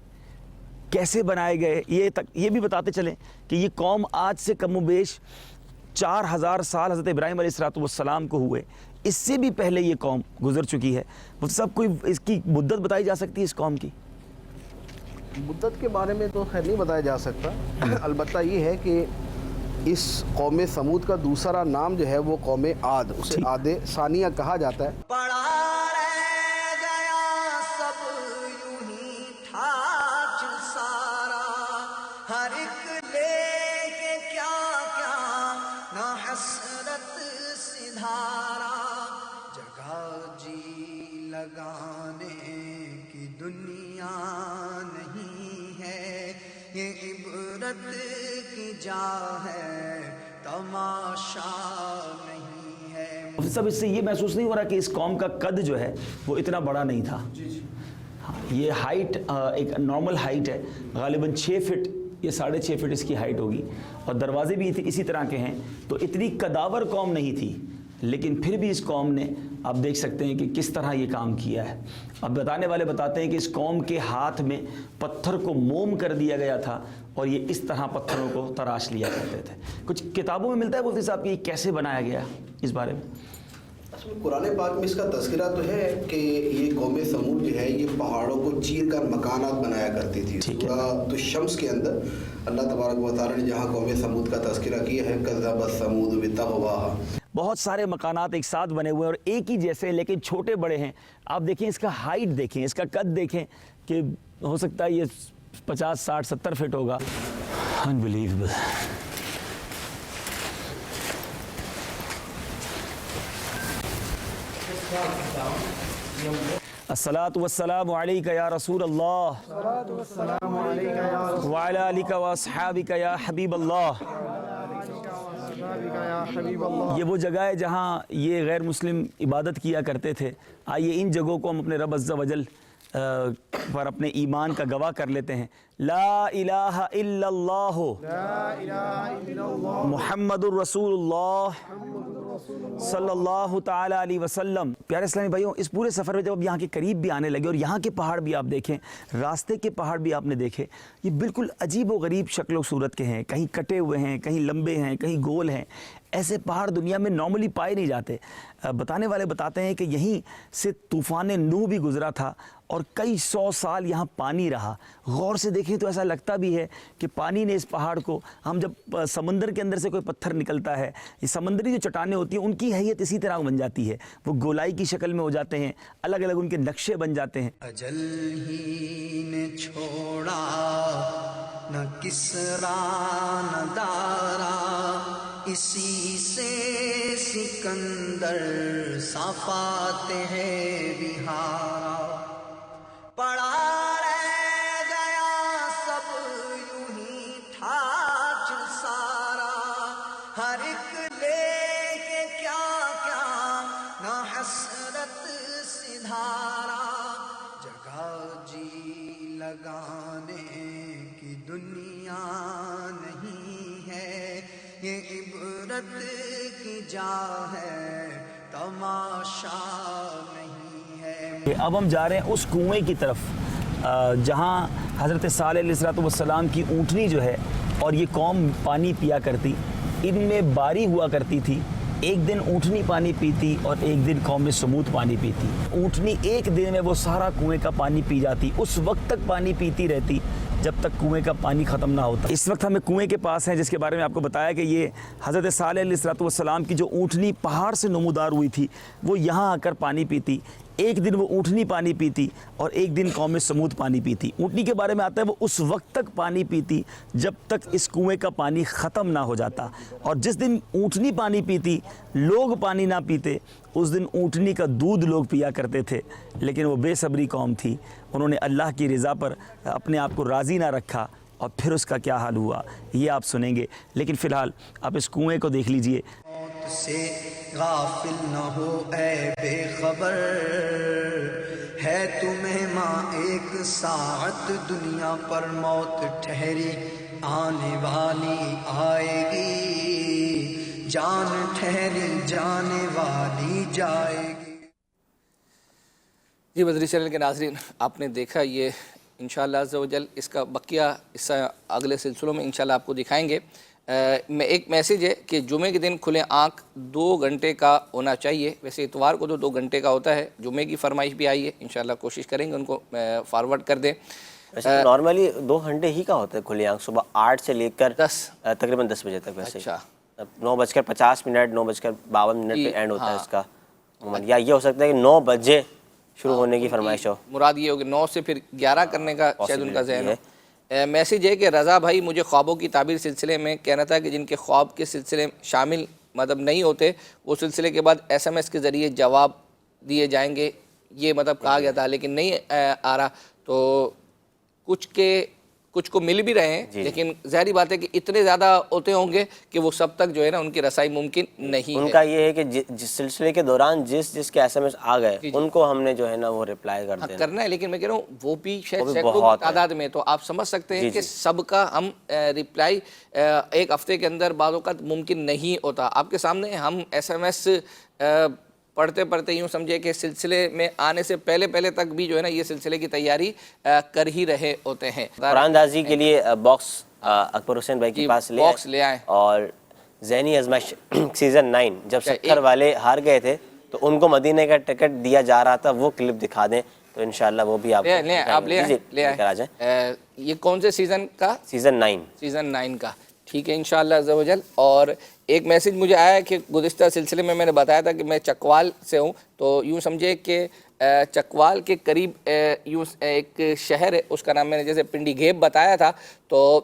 کیسے بنائے گئے یہ بھی بتاتے چلیں کہ یہ قوم آج سے کم و بیش 4000 سال حضرت ابراہیم علیہ الصلوۃ والسلام کو ہوئے. اس سے بھی پہلے یہ قوم گزر چکی ہے. وہ سب کوئی اس کی مدت بتائی جا سکتی ہے اس قوم کی؟ مدت کے بارے میں تو خیر نہیں بتایا جا سکتا. البتہ یہ ہے کہ اس قوم سمود کا دوسرا نام جو ہے وہ قوم عاد، اسے عاد ثانیہ کہا جاتا ہے. لگانے کی دنیا نہیں ہے، یہ عبرت کی جا ہے، تماشا نہیں ہے۔ مفتی صاحب اس سے یہ محسوس نہیں ہو رہا کہ اس قوم کا قد جو ہے وہ اتنا بڑا نہیں تھا؟ یہ ہائٹ ایک نارمل ہائٹ ہے، غالباً 6 فٹ یہ 6.5 فٹ اس کی ہائٹ ہوگی، اور دروازے بھی اسی طرح کے ہیں، تو اتنی قداور قوم نہیں تھی، لیکن پھر بھی اس قوم نے آپ دیکھ سکتے ہیں کہ کس طرح یہ کام کیا ہے۔ اب بتانے والے بتاتے ہیں کہ اس قوم کے ہاتھ میں پتھر کو موم کر دیا گیا تھا اور یہ اس طرح پتھروں کو تراش لیا کرتے تھے۔ کچھ کتابوں میں ملتا ہے مفتی صاحب کہ یہ کیسے بنایا گیا، اس بارے میں؟ قرآن پاک میں اس کا تذکرہ تو ہے کہ یہ قوم سمود جو ہے یہ پہاڑوں کو چیر کر مکانات بنایا کرتی تھی۔ سورہ الشمس کے اندر اللہ تبارک و تعالی نے جہاں قوم سمود کا تذکرہ کیا ہے، کذبت ثمود بطغواہا، بہت سارے مکانات ایک ساتھ بنے ہوئے ہیں اور ایک ہی جیسے لیکن چھوٹے بڑے ہیں۔ آپ دیکھیں اس کا ہائٹ دیکھیں، اس کا قد دیکھیں کہ ہو سکتا ہے یہ 50 60 70 فٹ ہوگا۔ انبلیویبل۔ الصلاۃ والسلام علیک یا رسول اللہ وعلی آلک واصحابک یا حبیب اللہ۔ یہ وہ جگہ ہے جہاں یہ غیر مسلم عبادت کیا کرتے تھے۔ آئیے ان جگہوں کو ہم اپنے رب عز و جل پر اپنے ایمان کا گواہ کر لیتے ہیں۔ لا الہ الا اللہ محمد الرسول اللہ صلی اللہ تعالی علیہ وسلم۔ پیارے اسلامی بھائیوں، اس پورے سفر میں جب اب یہاں کے قریب بھی آنے لگے اور یہاں کے پہاڑ بھی آپ دیکھیں، راستے کے پہاڑ بھی آپ نے دیکھے، یہ بالکل عجیب و غریب شکل و صورت کے ہیں، کہیں کٹے ہوئے ہیں، کہیں لمبے ہیں، کہیں گول ہیں۔ ایسے پہاڑ دنیا میں نارملی پائے نہیں جاتے۔ بتانے والے بتاتے ہیں کہ یہیں سے طوفان نوح بھی گزرا تھا اور کئی 100 سال یہاں پانی رہا۔ غور سے دیکھیں تو ایسا لگتا بھی ہے کہ پانی نے اس پہاڑ کو، ہم جب سمندر کے اندر سے کوئی پتھر نکلتا ہے، یہ سمندری جو چٹانیں ہوتی ہیں ان کی حیت اسی طرح بن جاتی ہے، وہ گولائی کی شکل میں ہو جاتے ہیں، الگ الگ ان کے نقشے بن جاتے ہیں۔ اجل ہی نے چھوڑا نہ کسرا نہ دارا، اسی سے سکندر صفات ہے بہارا، پڑا رہ گیا سب یوں ہی ٹھاٹ سارا، ہر ایک لے کے کیا کیا نہ حسرت سدھارا، جگہ جی لگانے کی دنیا نہیں ہے، یہ عبرت کی جا ہے، تماشا نہیں ہے۔ اب ہم جا رہے ہیں اس کنویں کی طرف جہاں حضرت صالح علیہ السلام کی اونٹنی جو ہے اور یہ قوم پانی پیا کرتی، ان میں باری ہوا کرتی تھی۔ ایک دن اونٹنی پانی پیتی اور ایک دن قوم سمود پانی پیتی۔ اونٹنی ایک دن میں وہ سارا کنویں کا پانی پی جاتی، اس وقت تک پانی پیتی رہتی جب تک کنویں کا پانی ختم نہ ہوتا۔ اس وقت ہمیں کنویں کے پاس ہیں جس کے بارے میں آپ کو بتایا کہ یہ حضرت صالح علیہ السلام کی جو اونٹنی پہاڑ سے نمودار ہوئی تھی وہ یہاں آ کر پانی پیتی۔ ایک دن وہ اونٹنی پانی پیتی اور ایک دن قوم سمود پانی پیتی۔ اونٹنی کے بارے میں آتا ہے وہ اس وقت تک پانی پیتی جب تک اس کنویں کا پانی ختم نہ ہو جاتا، اور جس دن اونٹنی پانی پیتی لوگ پانی نہ پیتے، اس دن اونٹنی کا دودھ لوگ پیا کرتے تھے۔ لیکن وہ بے صبری قوم تھی، انہوں نے اللہ کی رضا پر اپنے آپ کو راضی نہ رکھا، اور پھر اس کا کیا حال ہوا یہ آپ سنیں گے۔ لیکن فی الحال آپ اس کنویں کو دیکھ لیجئے۔ موت سے غافل نہ ہو اے بے خبر، ہے تمہیں ماں ایک ساعت دنیا پر موت ٹھہری آنے والی آئے گی، جان ٹھہری جانے والی جائے گی۔ جی مدنی چینل کے ناظرین، آپ نے دیکھا، یہ انشاءاللہ عز و جل اس کا بقیہ حصہ اگلے سلسلوں میں انشاءاللہ آپ کو دکھائیں گے۔ میں ایک میسیج ہے کہ جمعے کے دن کھلے آنکھ 2 گھنٹے کا ہونا چاہیے، ویسے اتوار کو تو 2 گھنٹے کا ہوتا ہے، جمعے کی فرمائش بھی آئی ہے، انشاءاللہ کوشش کریں گے ان کو فارورڈ کر دیں۔ ویسے نارملی 2 گھنٹے ہی کا ہوتا ہے کھلی آنکھ، صبح 8 سے لے کر تقریباً 10 بجے تک۔ ویسے 9:50 9:52 پہ اینڈ ہوتا ہے اس کا، یا یہ ہو سکتا ہے کہ 9 بجے شروع ہونے کی فرمائش ہو، مراد یہ ہوگی 9 سے پھر 11 کرنے کا شاید ان کا ذہن ہے۔ میسیج ہے کہ رضا بھائی مجھے خوابوں کی تعبیر سلسلے میں کہنا تھا کہ جن کے خواب کے سلسلے شامل نہیں ہوتے وہ سلسلے کے بعد SMS کے ذریعے جواب دیے جائیں گے، یہ مطلب کہا گیا تھا لیکن نہیں آ رہا، تو کچھ کو مل بھی رہے ہیں، لیکن ظاہری بات ہے کہ اتنے زیادہ ہوتے ہوں گے کہ وہ سب تک جو ہے نا ان کی رسائی ممکن نہیں ہے۔ ان کا یہ ہے کہ جس سلسلے کے دوران جس کے ایس ایم ایس آ گئے ان کو ہم نے جو ہے نا وہ ریپلائی کر دینا کرنا ہے، لیکن میں کہہ رہا ہوں وہ بھی شاید سینکڑوں کی تعداد میں، تو آپ سمجھ سکتے ہیں کہ سب کا ہم ریپلائی ایک ہفتے کے اندر بعض اوقات ممکن نہیں ہوتا۔ آپ کے سامنے ہم ایس ایم ایس پڑھتے یوں سمجھے کہ سلسلے میں آنے سے پہلے تک بھی جو ہے نا یہ سلسلے کی تیاری کر ہی رہے ہوتے ہیں۔ قرآن دازی کے لیے باکس اکبر حسین بھائی کے پاس لے آئے، اور ذہنی آزمائش سیزن 9 جب 70 والے ہار گئے تھے تو ان کو مدینے کا ٹکٹ دیا جا رہا تھا، وہ کلپ دکھا دیں تو انشاءاللہ وہ بھی آپ لے کر آ جائیں۔ یہ کون سے سیزن کا؟ سیزن 9 کا، ٹھیک ہے انشاءاللہ عز و جل۔ اور ایک میسیج مجھے آیا کہ گزشتہ سلسلے میں نے بتایا تھا کہ میں چکوال سے ہوں، تو یوں سمجھے کہ چکوال کے قریب یوں ایک شہر ہے، اس کا نام میں نے جیسے پنڈی گھیب بتایا تھا، تو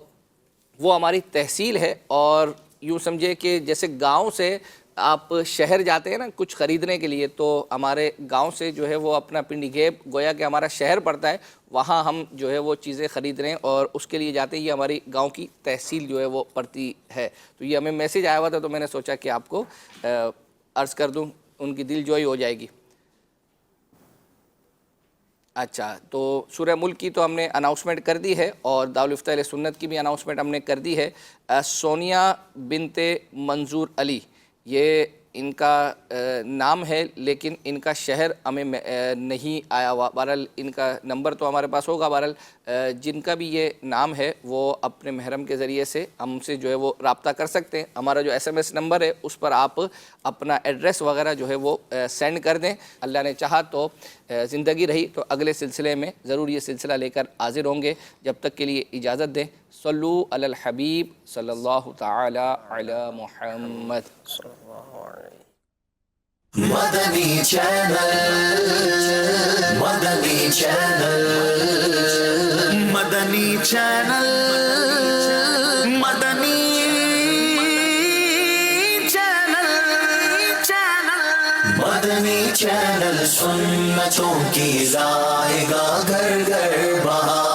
وہ ہماری تحصیل ہے، اور یوں سمجھے کہ جیسے گاؤں سے آپ شہر جاتے ہیں نا کچھ خریدنے کے لیے، تو ہمارے گاؤں سے جو ہے وہ اپنا پنڈی گھیب گویا کہ ہمارا شہر پڑتا ہے، وہاں ہم جو ہے وہ چیزیں خرید رہے ہیں اور اس کے لیے جاتے ہیں، یہ ہماری گاؤں کی تحصیل جو ہے وہ پڑتی ہے۔ تو یہ ہمیں میسیج آیا ہوا تھا، تو میں نے سوچا کہ آپ کو عرض کر دوں، ان کی دل جوئی ہو جائے گی۔ اچھا، تو سورہ ملک کی تو ہم نے اناؤنسمنٹ کر دی ہے، اور دارالفتہ اہل سنت کی بھی اناؤنسمنٹ ہم نے کر دی ہے۔ سونیا بنت منظور علی یہ ان کا نام ہے، لیکن ان کا شہر ہمیں نہیں آیا ہوا، بہرحال ان کا نمبر تو ہمارے پاس ہوگا، بہرحال جن کا بھی یہ نام ہے وہ اپنے محرم کے ذریعے سے ہم سے جو ہے وہ رابطہ کر سکتے ہیں۔ ہمارا جو ایس ایم ایس نمبر ہے اس پر آپ اپنا ایڈریس وغیرہ جو ہے وہ سینڈ کر دیں، اللہ نے چاہا تو زندگی رہی تو اگلے سلسلے میں ضرور یہ سلسلہ لے کر حاضر ہوں گے۔ جب تک کے لیے اجازت دیں۔ صلو علی الحبیب صلی اللہ تعالی علی محمد۔ مدنی چینل، مدنی چینل، مدنی چینل، مدنی چینل، مدنی چینل سنتوں کی ذائقہ گھر گھر بہار۔